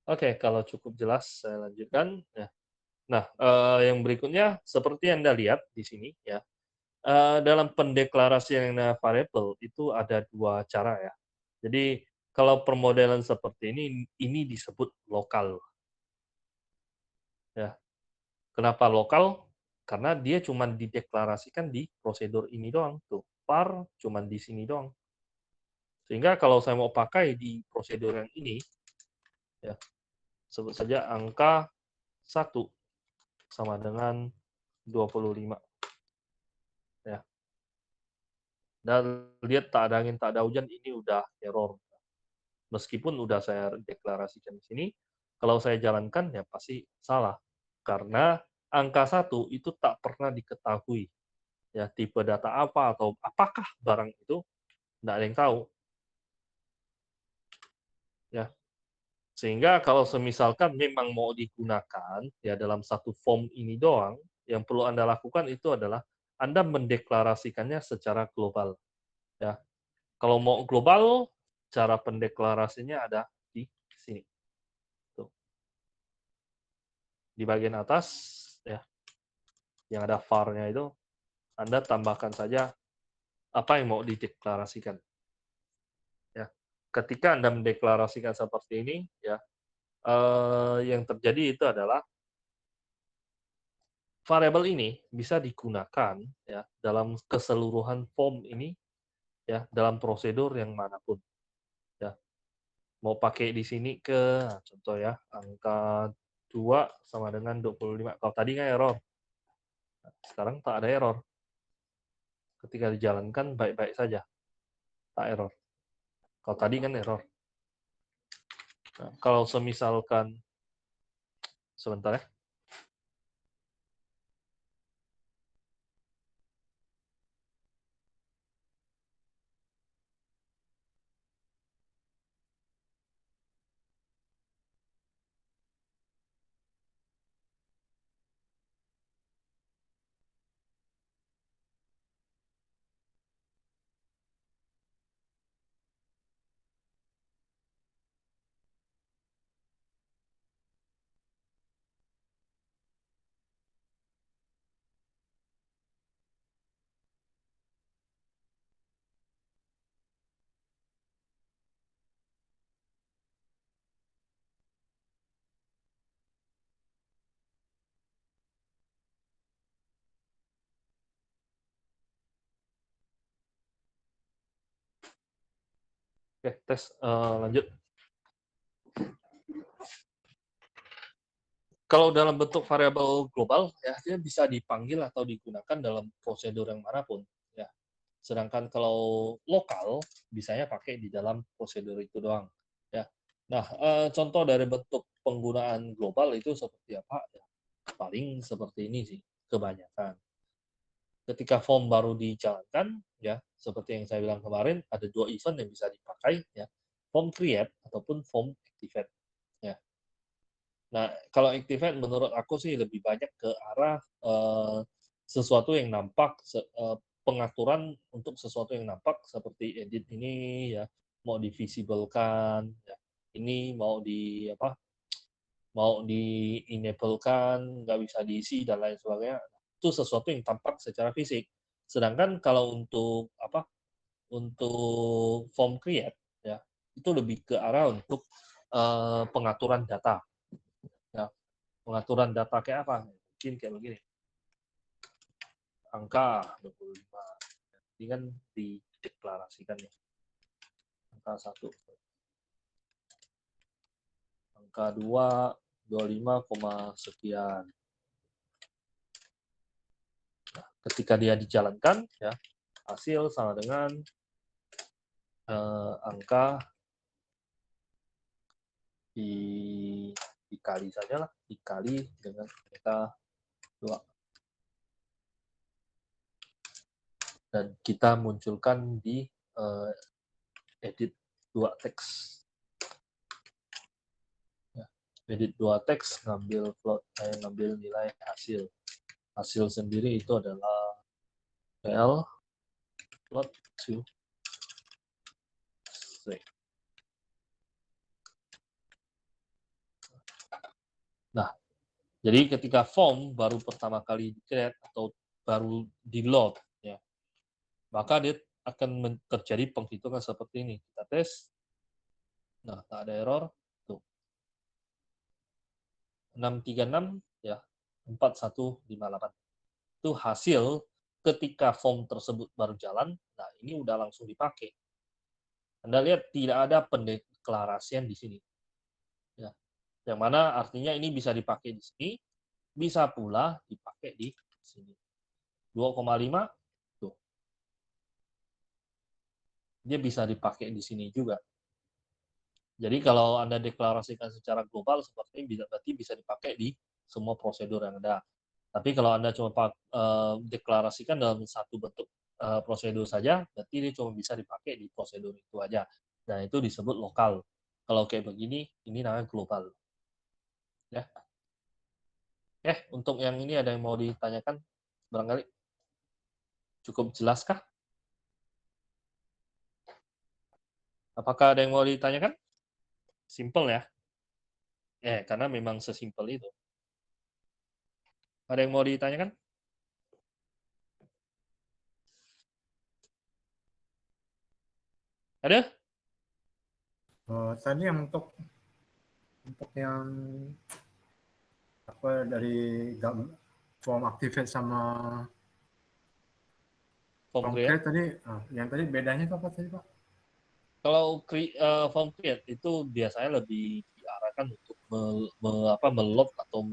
Oke, kalau cukup jelas saya lanjutkan. Ya. Nah, yang berikutnya seperti Anda lihat di sini ya. Dalam pendeklarasian variabel itu ada dua cara ya. Jadi kalau permodelan seperti ini disebut lokal. Ya. Kenapa lokal? Karena dia cuma dideklarasikan di prosedur ini doang tuh. Var cuma di sini doang. Sehingga kalau saya mau pakai di prosedur yang ini, ya sebut saja angka 1 sama dengan 25. Ya. Dan lihat tak ada angin, tak ada hujan, ini udah error. Meskipun udah saya deklarasikan di sini, kalau saya jalankan ya pasti salah. Karena angka 1 itu tak pernah diketahui. Ya, tipe data apa atau apakah barang itu, tidak ada yang tahu. Ya. Sehingga kalau semisalkan memang mau digunakan ya dalam satu form ini doang, yang perlu Anda lakukan itu adalah Anda mendeklarasikannya secara global. Ya. Kalau mau global, cara pendeklarasinya ada di sini. Tuh. Di bagian atas, ya, yang ada var-nya itu, Anda tambahkan saja apa yang mau dideklarasikan. Ya. Ketika Anda mendeklarasikan seperti ini, ya, yang terjadi itu adalah variabel ini bisa digunakan ya dalam keseluruhan form ini ya dalam prosedur yang manapun. Ya. Mau pakai di sini ke contoh ya, angka 2 sama dengan 25. Kalau tadi kan error. Sekarang tak ada error. Ketika dijalankan baik-baik saja. Tak error. Kalau tadi kan error. Nah, kalau semisalkan sebentar ya. Oke, tes lanjut. Kalau dalam bentuk variabel global, ya dia bisa dipanggil atau digunakan dalam prosedur yang manapun. Ya. Sedangkan kalau lokal, bisanya pakai di dalam prosedur itu doang. Ya. Nah, contoh dari bentuk penggunaan global itu seperti apa? Ya, paling seperti ini sih, kebanyakan. Ketika form baru dijalankan, ya seperti yang saya bilang kemarin, ada dua event yang bisa dipakai, ya form create ataupun form activate. Ya. Nah, kalau activate menurut aku sih lebih banyak ke arah sesuatu yang nampak, pengaturan untuk sesuatu yang nampak seperti edit ini ya, mau divisiblekan, ya. Ini mau di apa? Mau di-enable-kan, nggak bisa diisi dan lain sebagainya. Itu sesuatu yang tampak secara fisik. Sedangkan kalau untuk apa? Untuk form create ya, itu lebih ke arah untuk pengaturan data. Ya, pengaturan data kayak apa? Mungkin kayak begini. Angka 25. Ini kan dideklarasikan ya. Angka 1. Angka 2, 25, sekian. Nah, ketika dia dijalankan, ya, hasil sama dengan angka dikali saja lah, dikali dengan angka 2. Dan kita munculkan di edit 2 teks. Ya, edit 2 teks, ngambil float, ngambil nilai hasil. Hasil sendiri itu adalah PL plot to string. Nah, jadi ketika form baru pertama kali di-create atau baru di-load, ya, maka dia akan terjadi penghitungan seperti ini. Kita tes. Nah, tak ada error. Tuh. 636, ya, 4158. Itu hasil ketika form tersebut baru jalan. Nah, ini udah langsung dipakai. Anda lihat tidak ada pendeklarasian di sini. Ya. Yang mana artinya ini bisa dipakai di sini, bisa pula dipakai di sini. 2,5 tuh. Dia bisa dipakai di sini juga. Jadi kalau Anda deklarasikan secara global seperti ini berarti bisa dipakai di semua prosedur yang ada. Tapi kalau Anda cuma deklarasikan dalam satu bentuk prosedur saja, berarti dia cuma bisa dipakai di prosedur itu aja. Nah, itu disebut lokal. Kalau kayak begini, ini namanya global. Ya. Untuk yang ini ada yang mau ditanyakan? Barangkali cukup jelaskah? Apakah ada yang mau ditanyakan? Simple ya. Karena memang sesimpel itu. Ada yang mau ditanyakan? Ada? Tadi yang untuk yang apa dari form activate sama Form form create. create tadi, yang tadi bedanya itu apa tadi Pak? Kalau form create itu biasanya lebih diarahkan untuk meload atau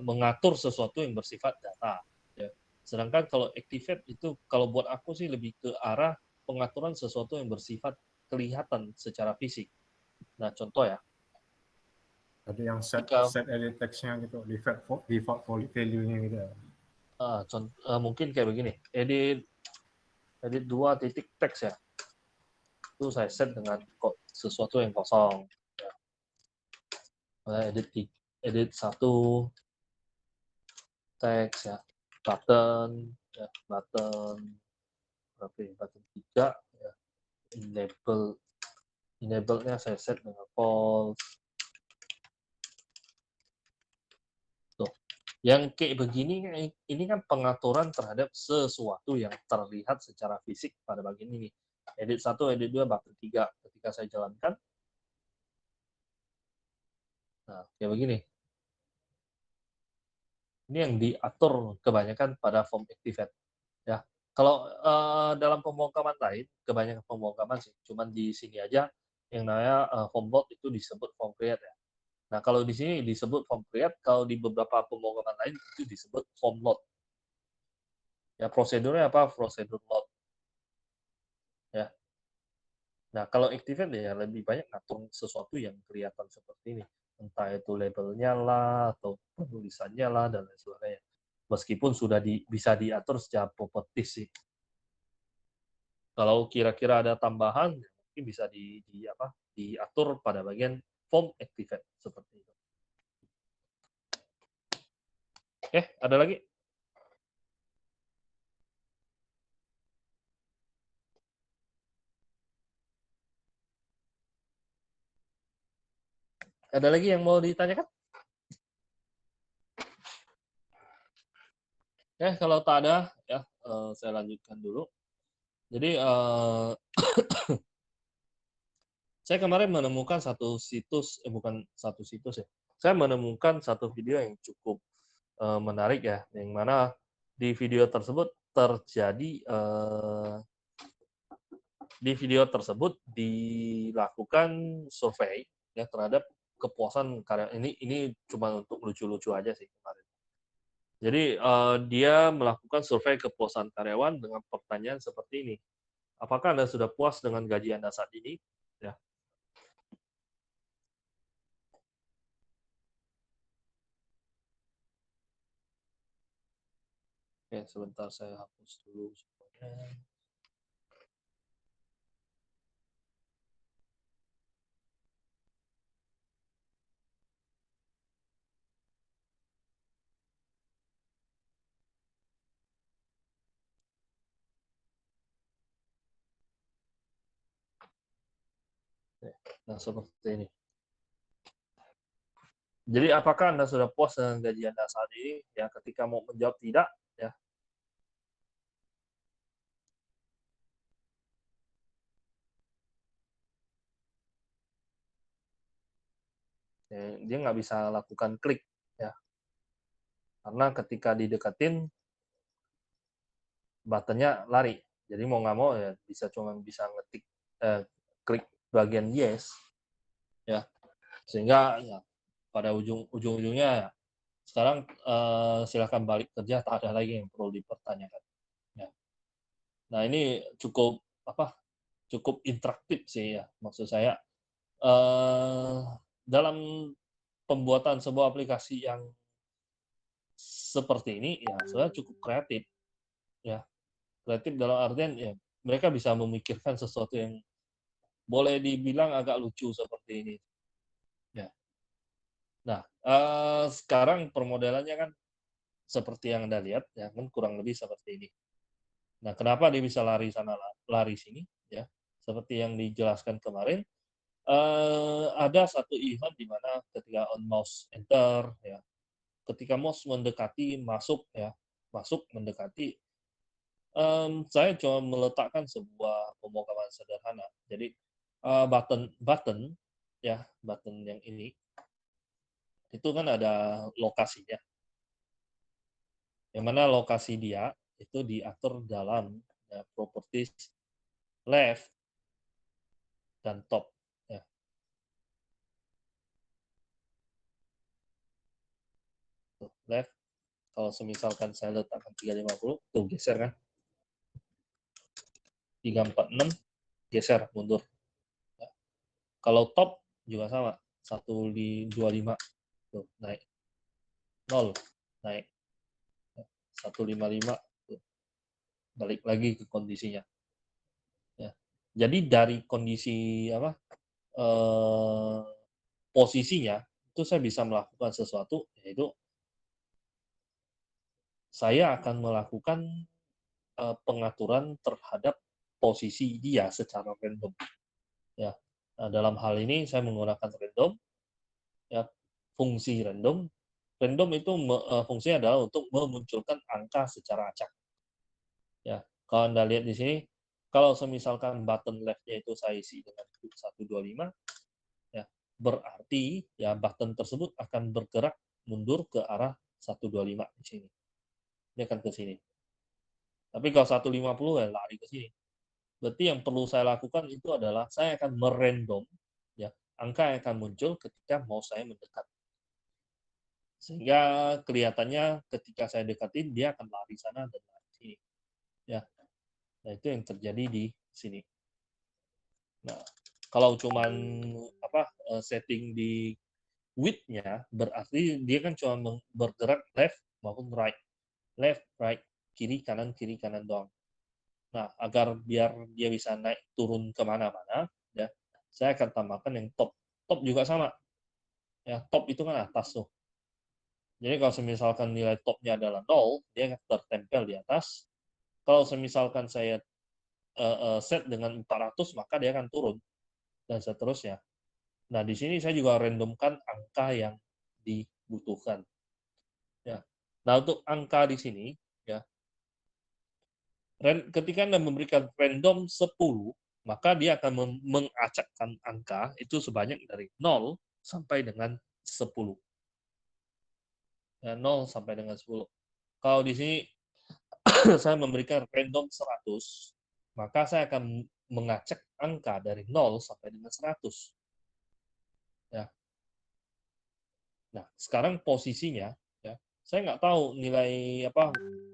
mengatur sesuatu yang bersifat data. Ya. Sedangkan kalau activate itu kalau buat aku sih lebih ke arah pengaturan sesuatu yang bersifat kelihatan secara fisik. Nah, contoh ya. Tadi yang set edit text-nya gitu, default value-nya gitu. Mungkin kayak begini. Edit 2 titik teks ya. Itu saya set dengan sesuatu yang kosong. Ya. Edit 1 teks ya. Button 3 ya. Enable-nya saya set dengan false. Tuh. Yang kayak begini ini kan pengaturan terhadap sesuatu yang terlihat secara fisik pada bagian ini. Edit 1, edit 2, button 3 ketika saya jalankan. Nah, kayak begini. Ini yang diatur kebanyakan pada form activate. Ya, kalau dalam pembongkaman lain, kebanyakan pembongkaman sih, cuman di sini aja yang namanya form load itu disebut form create ya. Nah, kalau di sini disebut form create, kalau di beberapa pembongkaman lain itu disebut form load. Ya, prosedurnya apa? Prosedur load. Ya. Nah, kalau activate ya lebih banyak ngatur sesuatu yang kelihatan seperti ini. Entah itu labelnya lah, atau penulisannya lah, dan lain sebagainya. Meskipun sudah bisa diatur secara properties sih. Kalau kira-kira ada tambahan, mungkin bisa diatur pada bagian form activate seperti itu. Ada lagi? Ada lagi yang mau ditanyakan? Kalau tak ada, ya saya lanjutkan dulu. Jadi saya kemarin menemukan satu situs, bukan satu situs ya. Saya menemukan satu video yang cukup menarik ya, yang mana di video tersebut dilakukan survei ya terhadap kepuasan karya ini cuma untuk lucu-lucu aja sih kemarin. Jadi dia melakukan survei kepuasan karyawan dengan pertanyaan seperti ini. Apakah Anda sudah puas dengan gaji Anda saat ini? Ya. Oke, sebentar saya hapus dulu semuanya. Nah, seperti ini. Jadi apakah Anda sudah puas dengan gaji Anda saat ini? Ya, ketika mau menjawab tidak, ya. Dia nggak bisa lakukan klik, ya. Karena ketika dideketin, buttonnya lari. Jadi mau nggak mau ya cuma bisa ngetik klik bagian yes, ya. Sehingga ya, pada ujung-ujungnya ya, sekarang silakan balik kerja, tak ada lagi yang perlu dipertanyakan. Ya. Nah ini cukup interaktif sih ya, maksud saya dalam pembuatan sebuah aplikasi yang seperti ini ya sebenarnya cukup kreatif ya, kreatif dalam artian ya mereka bisa memikirkan sesuatu yang boleh dibilang agak lucu seperti ini ya. Nah sekarang permodelannya kan seperti yang Anda lihat ya kan kurang lebih seperti ini. Nah kenapa dia bisa lari sana lari sini ya, seperti yang dijelaskan kemarin. Ada satu event di mana ketika on mouse enter ya, ketika mouse mendekati masuk ya, masuk mendekati, saya cuma meletakkan sebuah pemrograman sederhana. Jadi button ya, button yang ini itu kan ada lokasinya. Yang mana lokasi dia itu diatur dalam ya, properties left dan top. Left, kalau semisalkan saya letakkan 350, tuh geser kan. 346, geser, mundur. Ya. Kalau top juga sama, 125, tuh, naik. 0, naik. 155, tuh, balik lagi ke kondisinya. Ya. Jadi dari kondisi posisinya, itu saya bisa melakukan sesuatu, yaitu saya akan melakukan pengaturan terhadap posisi dia secara random. Ya, nah, dalam hal ini saya menggunakan random, ya, fungsi random. Random itu fungsinya adalah untuk memunculkan angka secara acak. Ya, kalau Anda lihat di sini, kalau semisalkan button left-nya itu saya isi dengan 125, ya, berarti ya button tersebut akan bergerak mundur ke arah 125 di sini. Dia akan ke sini. Tapi kalau 150 ya lari ke sini. Berarti yang perlu saya lakukan itu adalah saya akan merandom ya, angka yang akan muncul ketika mouse saya mendekat. Sehingga kelihatannya ketika saya dekatin dia akan lari sana dan lari sini. Ya. Nah, itu yang terjadi di sini. Nah, kalau cuman setting di width-nya berarti dia kan cuma bergerak left maupun right. Left, right, kiri, kanan doang. Nah, agar biar dia bisa naik turun kemana-mana, ya, saya akan tambahkan yang top. Top juga sama. Ya, top itu kan atas tuh. Jadi kalau misalkan nilai topnya adalah 0, dia akan tertempel di atas. Kalau misalkan saya set dengan 400, maka dia akan turun. Dan seterusnya. Nah, di sini saya juga randomkan angka yang dibutuhkan. Ya. Nah, untuk angka di sini, ya, ketika Anda memberikan random 10, maka dia akan mengacakkan angka itu sebanyak dari 0 sampai dengan 10. Ya, 0 sampai dengan 10. Kalau di sini saya memberikan random 100, maka saya akan mengacak angka dari 0 sampai dengan 100. Ya. Nah, sekarang posisinya, ya, saya nggak tahu nilai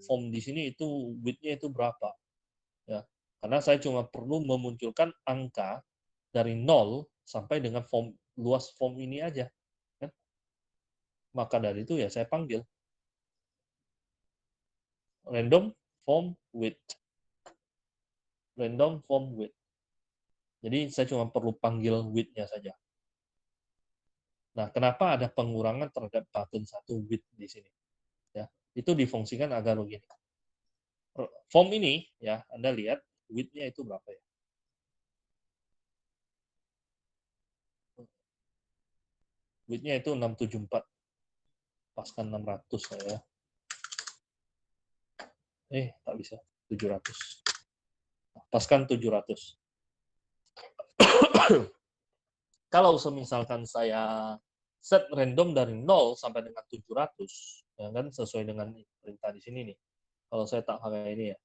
form di sini itu width-nya itu berapa. Ya, karena saya cuma perlu memunculkan angka dari 0 sampai dengan luas form ini aja. Kan? Maka dari itu ya saya panggil random form width. Random form width. Jadi saya cuma perlu panggil width-nya saja. Nah, kenapa ada pengurangan terhadap button 1 width di sini? Ya, itu difungsikan agar begini. Form ini, ya, Anda lihat width-nya itu berapa ya? Width-nya itu 674. Paskan 600 saya. Tak bisa. 700. Paskan 700. Kalau semisalkan saya set random dari 0 sampai dengan 700, ya kan sesuai dengan perintah di sini nih. Kalau saya tak pakai ini ya.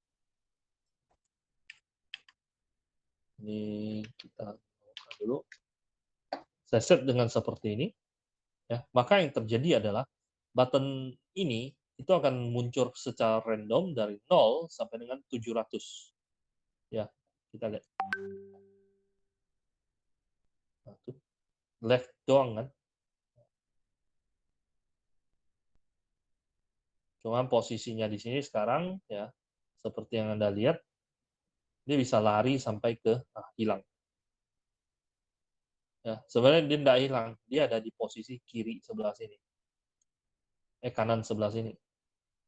Ini kita buka dulu. Saya set dengan seperti ini, ya. Maka yang terjadi adalah button ini itu akan muncul secara random dari 0 sampai dengan 700. Ya, kita lihat. Nah, tuh. Left doang kan. Cuma posisinya di sini sekarang ya seperti yang Anda lihat dia bisa lari sampai ke hilang. Ya, sebenarnya dia tidak hilang, dia ada di posisi kiri sebelah sini. Kanan sebelah sini.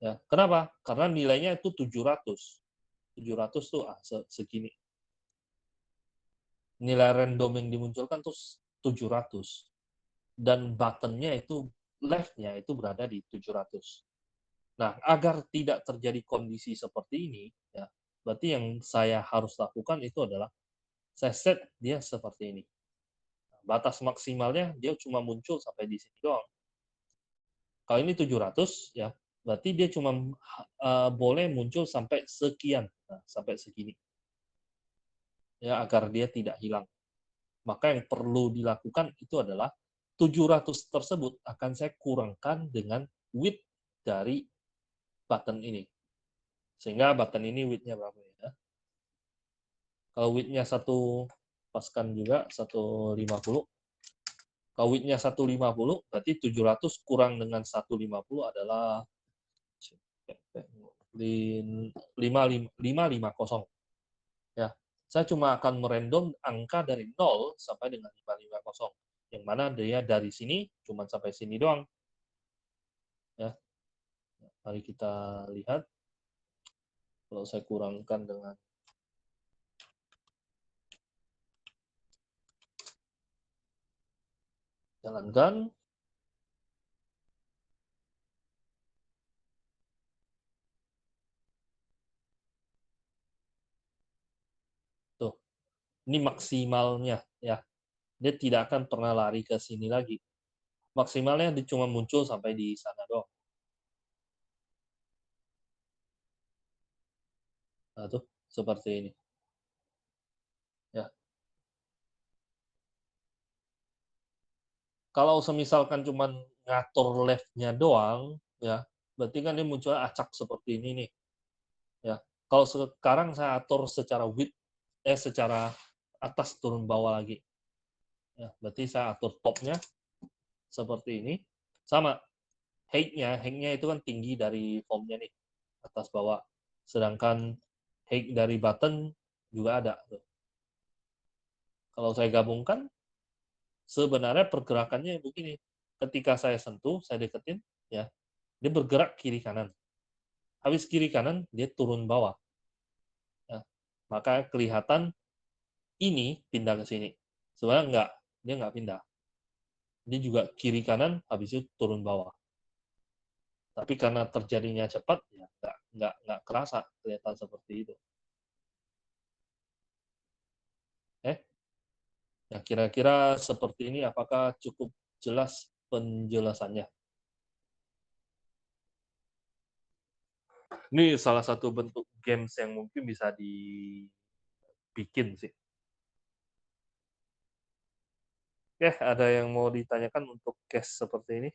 Ya, kenapa? Karena nilainya itu 700. 700 tuh segini. Nilai random yang dimunculkan tuh 700. Dan button-nya itu left-nya itu berada di 700. Nah, agar tidak terjadi kondisi seperti ini, ya, berarti yang saya harus lakukan itu adalah saya set dia seperti ini. Batas maksimalnya dia cuma muncul sampai di sini doang. Kalau ini 700, ya, berarti dia cuma boleh muncul sampai sekian, sampai segini. Ya, agar dia tidak hilang. Maka yang perlu dilakukan itu adalah 700 tersebut akan saya kurangkan dengan width dari button ini. Sehingga button ini width-nya berapa ya? Kalau width-nya paskan juga 150. Kalau width-nya 150, berarti 700 kurang dengan 150 adalah 550. Ya, saya cuma akan merandom angka dari 0 sampai dengan 550. Yang mana dia dari sini cuma sampai sini doang. Ya. Mari kita lihat. Kalau saya kurangkan dengan jalankan. Tuh, ini maksimalnya ya. Dia tidak akan pernah lari ke sini lagi. Maksimalnya dia cuma muncul sampai di sana doang. Nah, tuh seperti ini. Ya. Kalau semisalkan cuma ngatur left-nya doang, ya, berarti kan dia muncul acak seperti ini nih. Ya. Kalau sekarang saya atur secara width, secara atas turun bawah lagi. Ya, berarti saya atur top-nya seperti ini. Sama, height-nya itu kan tinggi dari form-nya nih, atas bawah. Sedangkan height dari button juga ada. Kalau saya gabungkan, sebenarnya pergerakannya begini. Ketika saya sentuh, saya deketin, ya, dia bergerak kiri kanan. Habis kiri kanan, dia turun bawah. Ya, maka kelihatan ini pindah ke sini. Sebenarnya enggak, dia nggak pindah. Dia juga kiri kanan, habis itu turun bawah. Tapi karena terjadinya cepat, ya nggak kerasa kelihatan seperti itu. Ya, kira-kira seperti ini, apakah cukup jelas penjelasannya? Ini salah satu bentuk games yang mungkin bisa dibikin sih. Oke, ada yang mau ditanyakan untuk case seperti ini?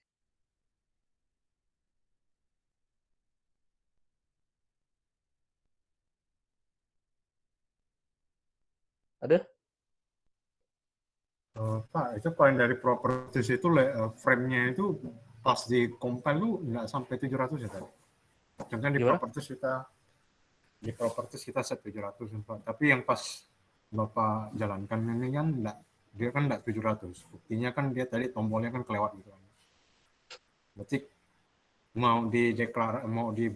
Ada? Pak, itu kalau yang dari properties itu frame-nya itu pas di compile lu nggak sampai 700 ya tadi. Contohnya Gimana? di properties kita set 700 Pak. Tapi yang pas Bapak jalankan ini kan enggak, dia kan enggak 700. Buktinya kan dia tadi tombolnya kan kelewat gitu kan. Berarti mau di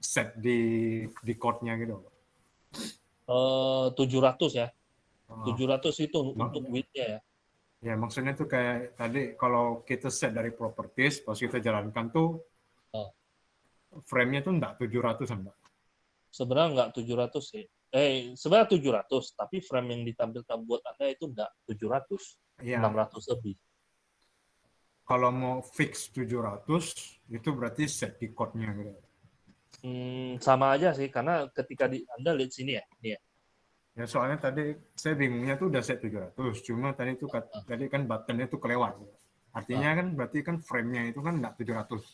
set di code-nya gitu. 700 ya. Ah, 700 itu mak- untuk width-nya ya. ya maksudnya tuh kayak tadi kalau kita set dari properties pas kita jalankan tuh Oh. frame-nya tuh enggak 700 enggak. Sebenarnya nggak 700 sih. Sebenarnya 700, tapi frame yang ditampilkan buat Anda itu nggak 700, Iya. 600 lebih. Kalau mau fix 700 itu berarti set di code-nya gitu. Sama aja sih, karena ketika Anda lihat sini ya, ini ya. Ya soalnya tadi saya bingungnya tuh udah set 700, cuma tadi itu tadi kan button-nya tuh kelewat. Artinya kan berarti kan frame-nya itu kan enggak 700.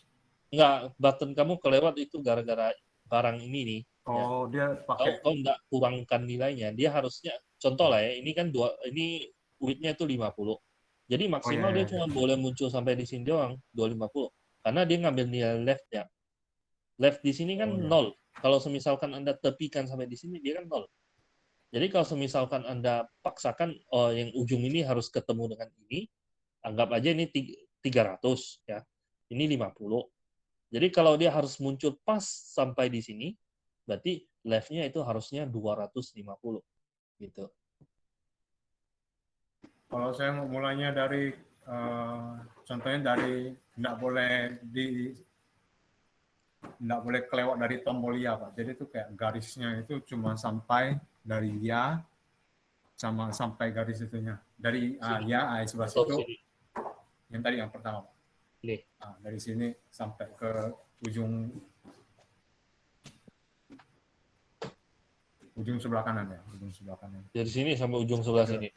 Nggak, button kamu kelewat itu gara-gara barang ini nih. Oh, dia pakai Kau nggak kurangkan nilainya, dia harusnya, contoh lah ya, ini kan ini width-nya itu 50. Jadi maksimal dia cuma boleh muncul sampai di sini doang, 250. Karena dia ngambil nilai left ya. Left di sini kan 0. Kalau semisalkan Anda tepikan sampai di sini, dia kan 0. Jadi kalau semisalkan Anda paksakan, yang ujung ini harus ketemu dengan ini, anggap aja ini 300 ya. Ini 50. Jadi kalau dia harus muncul pas sampai di sini, berarti left-nya itu harusnya 250 gitu. kalau saya mau mulainya dari contohnya dari nggak boleh kelewat dari tombol ya Pak. Jadi itu kayak garisnya itu cuma sampai dari ya sama sampai garis itunya. Dari ya sebelah situ. Sini. Yang tadi yang pertama Pak. Nih. Nah, dari sini sampai ke ujung sebelah kanan ya, ujung sebelah kanan. Dari sini sampai ujung sebelah sini.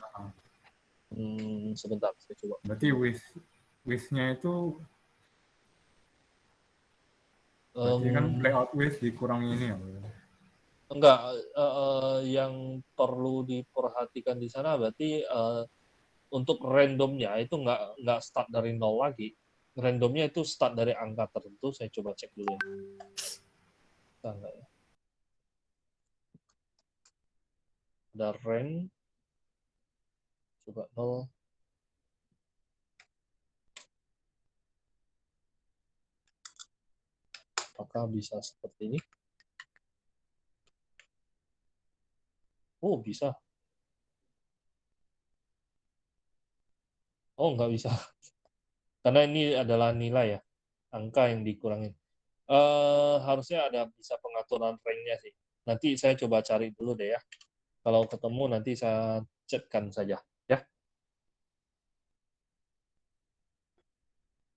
Sebentar, saya coba. Berarti width-nya itu berarti kan layout width dikurangi ini ya. Enggak, yang perlu diperhatikan di sana berarti untuk randomnya itu nggak start dari 0 lagi. Randomnya itu start dari angka tertentu. Saya coba cek dulu. Enggak ya. Ada range. Coba 0. Apakah bisa seperti ini? Oh, bisa. Oh, nggak bisa. Karena ini adalah nilai ya, angka yang dikurangin. Harusnya ada bisa pengaturan range-nya sih. Nanti saya coba cari dulu deh ya. Kalau ketemu nanti saya cekkan saja ya.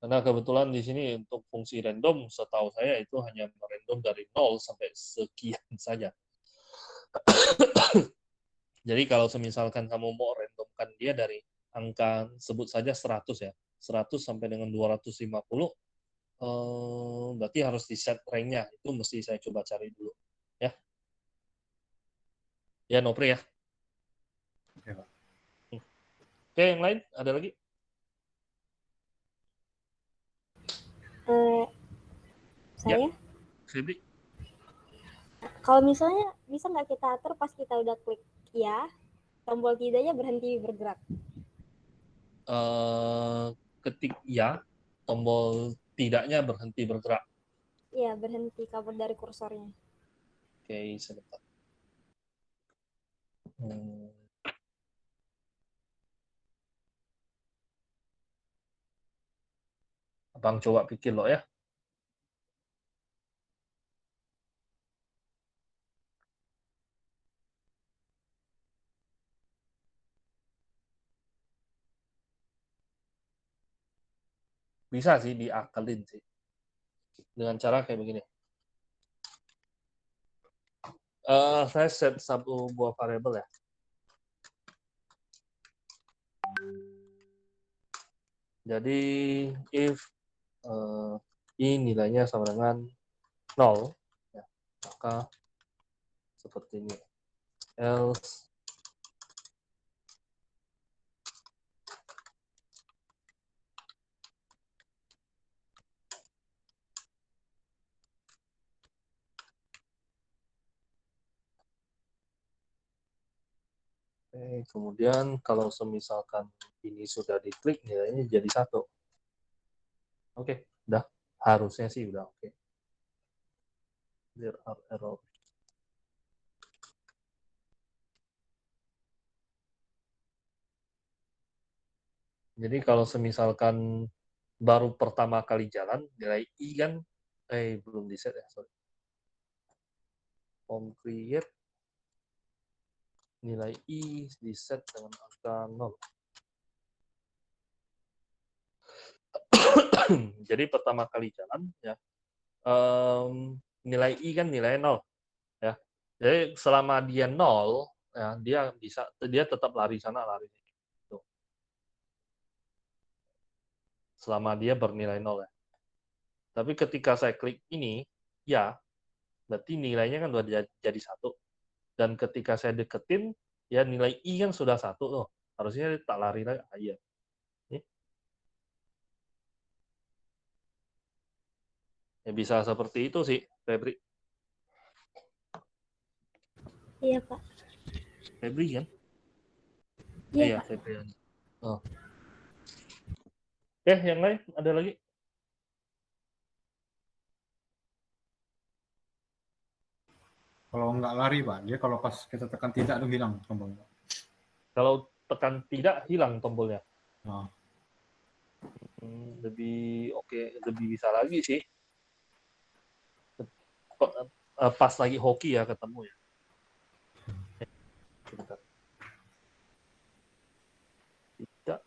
Karena kebetulan di sini untuk fungsi random, setahu saya itu hanya random dari 0 sampai sekian saja. Jadi kalau semisalkan kamu mau randomkan dia dari angka sebut saja 100 ya, 100 sampai dengan 250, berarti harus di set range-nya. Itu mesti saya coba cari dulu ya. Ya, Nopri ya. Oke, Pak. Oke, yang lain ada lagi? Saya? Febri? Kalau misalnya bisa nggak kita atur pas kita udah klik ya, tombol tidaknya berhenti bergerak. Ketik ya, tombol tidaknya berhenti bergerak. Iya, berhenti kabur dari kursornya. Oke, sebentar. Abang coba pikir loh ya. Bisa sih diakalin sih. Dengan cara kayak begini. Saya set satu buah variabel ya. Jadi if I nilainya sama dengan 0, ya, maka seperti ini. Else Kemudian kalau semisalkan ini sudah diklik, nilainya jadi 1. Oke, udah. Harusnya sih udah oke. There are error. Jadi kalau semisalkan baru pertama kali jalan, nilai I kan, belum di set ya, sorry. Form create, nilai I di set dengan angka 0. Jadi pertama kali jalan, ya, nilai I kan nilai 0. Ya. Jadi selama dia 0, ya, dia tetap lari sana, lari sini. Tuh. Selama dia bernilai 0 ya. Tapi ketika saya klik ini, ya, berarti nilainya kan udah jadi 1. Dan ketika saya deketin, ya nilai I kan sudah 1 tuh. Harusnya tak lari lagi. Iya. Ya bisa seperti itu sih, Febri. Iya, Pak. Febri kan? Iya, Iya, Pak. Febrian. Oh. Yang lain ada lagi? Kalau nggak lari, Pak, dia kalau pas kita tekan tidak tuh hilang tombolnya. Kalau tekan tidak, hilang tombolnya. Nah, Lebih oke, lebih bisa lagi sih. Pas lagi hoki ya ketemu ya. Sebentar. Tidak.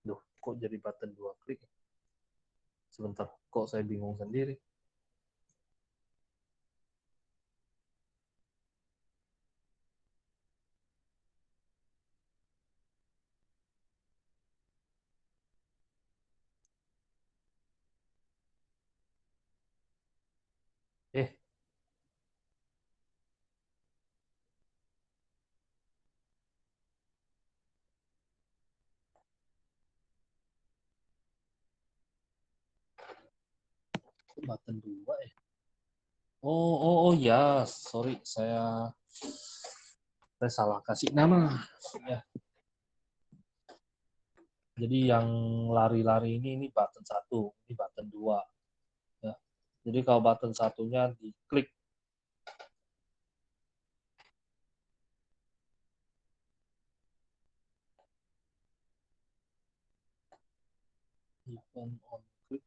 Duh, kok jadi button 2 klik? Sebentar, kok saya bingung sendiri. Eh, kok button 2 ya? Oh ya, sorry, saya salah kasih nama. Ya. Jadi yang lari-lari ini button 1, ini button 2. Ya. Jadi kalau button satunya diklik, event on click,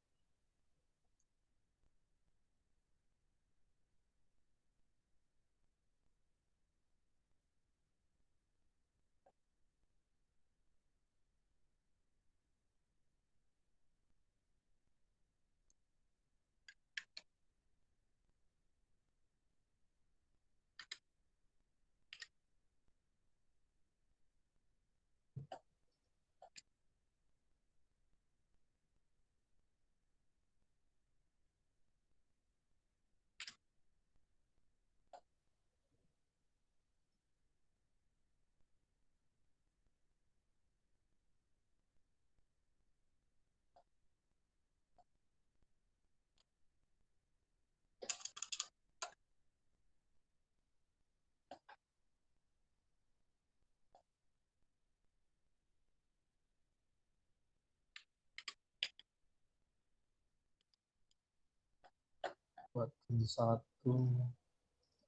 button 1,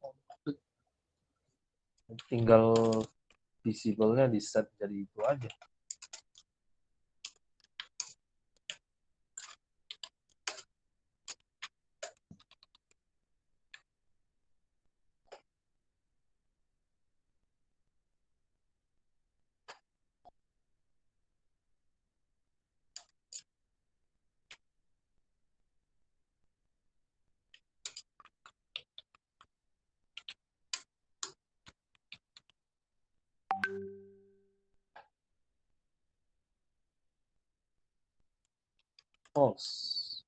on click. Tinggal visible-nya di set jadi itu aja. False.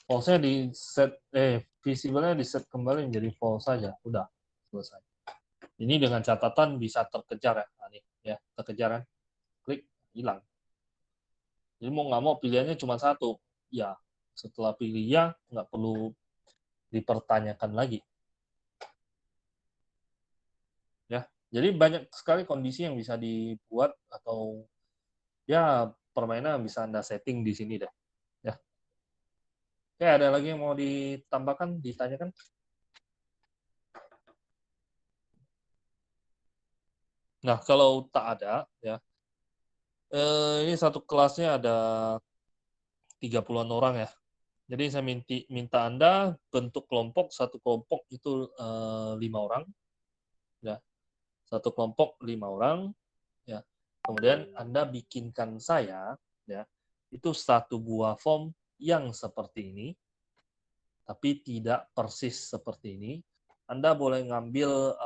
False-nya di set, visible-nya di set kembali menjadi false saja, udah selesai. Ini dengan catatan bisa terkejar ya, nah, nih, ya terkejar kan, klik hilang. Jadi mau nggak mau pilihannya cuma satu, ya. Setelah pilih ya, nggak perlu dipertanyakan lagi. Ya, jadi banyak sekali kondisi yang bisa dibuat atau ya permainan bisa Anda setting di sini deh. Ya. Oke, ada lagi yang mau ditambahkan, ditanyakan? Nah, kalau tak ada, ya, ini satu kelasnya ada 30-an orang ya. Jadi saya minta Anda bentuk kelompok, satu kelompok itu 5 orang, ya, satu kelompok 5 orang, ya. Kemudian Anda bikinkan saya, ya, itu satu buah form yang seperti ini, tapi tidak persis seperti ini. Anda boleh ngambil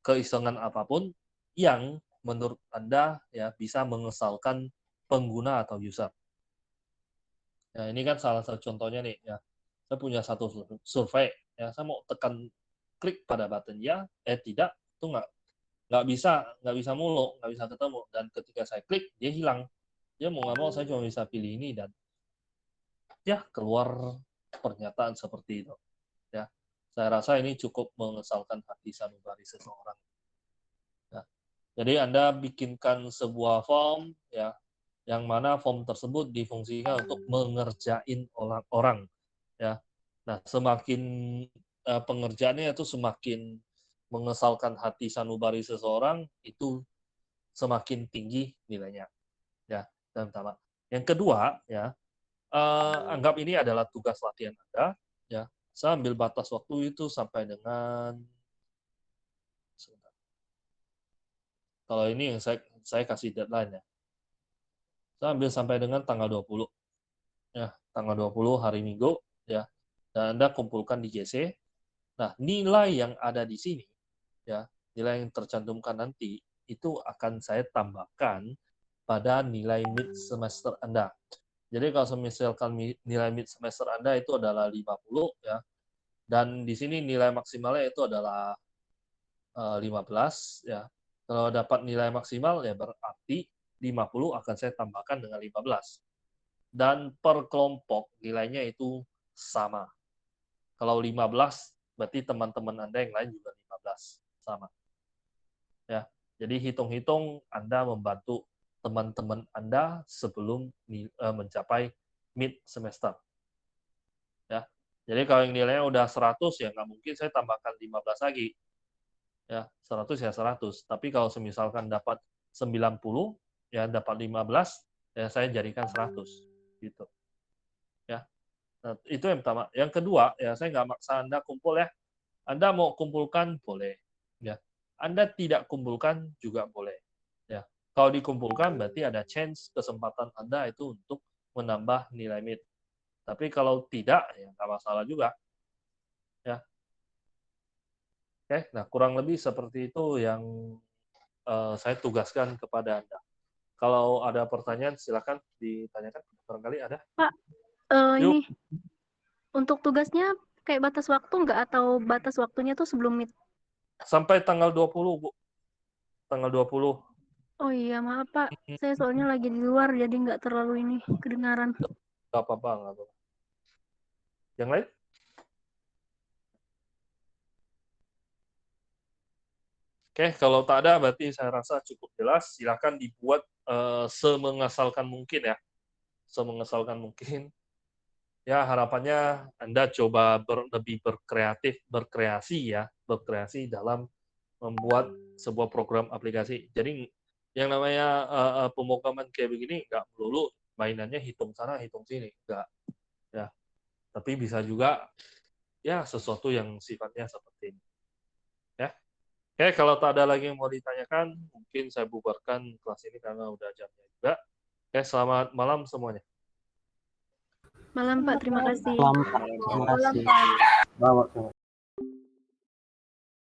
keisengan apapun yang menurut Anda ya bisa mengesalkan pengguna atau user. Ya, ini kan salah satu contohnya nih ya. Saya punya satu survei, ya saya mau tekan klik pada button ya, tidak, itu nggak bisa mulu, nggak bisa ketemu. Dan ketika saya klik dia hilang. Dia mau nggak mau saya cuma bisa pilih ini dan ya keluar pernyataan seperti itu. Ya, saya rasa ini cukup mengesalkan hati sanubari seseorang. Ya. Jadi Anda bikinkan sebuah form ya, yang mana form tersebut difungsikan untuk mengerjain orang-orang ya. Nah, semakin pengerjaannya itu semakin mengesalkan hati sanubari seseorang, itu semakin tinggi nilainya ya. Dan pertama. Yang kedua ya, anggap ini adalah tugas latihan Anda ya. Saya ambil batas waktu itu sampai dengan kalau ini yang saya kasih deadline ya. Saya ambil sampai dengan tanggal 20. Ya, tanggal 20 hari Minggu ya. Dan Anda kumpulkan di JC. Nah, nilai yang ada di sini ya, nilai yang tercantumkan nanti itu akan saya tambahkan pada nilai mid semester Anda. Jadi kalau misalkan nilai mid semester Anda itu adalah 50 ya. Dan di sini nilai maksimalnya itu adalah 15 ya. Kalau dapat nilai maksimal ya berarti 50 akan saya tambahkan dengan 15. Dan per kelompok nilainya itu sama. Kalau 15 berarti teman-teman Anda yang lain juga 15 sama. Ya. Jadi hitung-hitung Anda membantu teman-teman Anda sebelum mencapai mid semester. Ya. Jadi kalau yang nilainya udah 100 ya nggak mungkin saya tambahkan 15 lagi. Ya, 100 ya 100. Tapi kalau misalkan dapat 90 ya dapat 15 ya saya jadikan 100 gitu. Ya. Nah, itu yang pertama. Yang kedua, ya saya nggak maksa Anda kumpul ya. Anda mau kumpulkan boleh. Ya. Anda tidak kumpulkan juga boleh. Ya. Kalau dikumpulkan berarti ada chance kesempatan Anda itu untuk menambah nilai mid. Tapi kalau tidak, ya nggak masalah juga. Ya. Oke, nah kurang lebih seperti itu yang saya tugaskan kepada Anda. Kalau ada pertanyaan, silakan ditanyakan. Barangkali ada. Pak, Yuk. ini untuk tugasnya kayak batas waktu nggak atau batas waktunya tuh sebelum meet? Sampai tanggal 20, Bu. Tanggal 20. Oh iya, maaf Pak. Saya soalnya lagi di luar jadi nggak terlalu ini kedengaran. Nggak apa-apa, nggak apa-apa. Yang lain? Oke, kalau tak ada berarti saya rasa cukup jelas. Silakan dibuat semengesalkan mungkin ya. Semengesalkan mungkin. Ya, harapannya Anda coba lebih berkreasi ya, berkreasi dalam membuat sebuah program aplikasi. Jadi yang namanya pemrograman kayak begini nggak melulu mainannya hitung sana, hitung sini, nggak. Ya, tapi bisa juga ya sesuatu yang sifatnya seperti ini. Ya. Oke, kalau tak ada lagi yang mau ditanyakan, mungkin saya bubarkan kelas ini karena udah jamnya juga. Oke, selamat malam semuanya. Malam Pak, terima kasih. Terima kasih. Bawa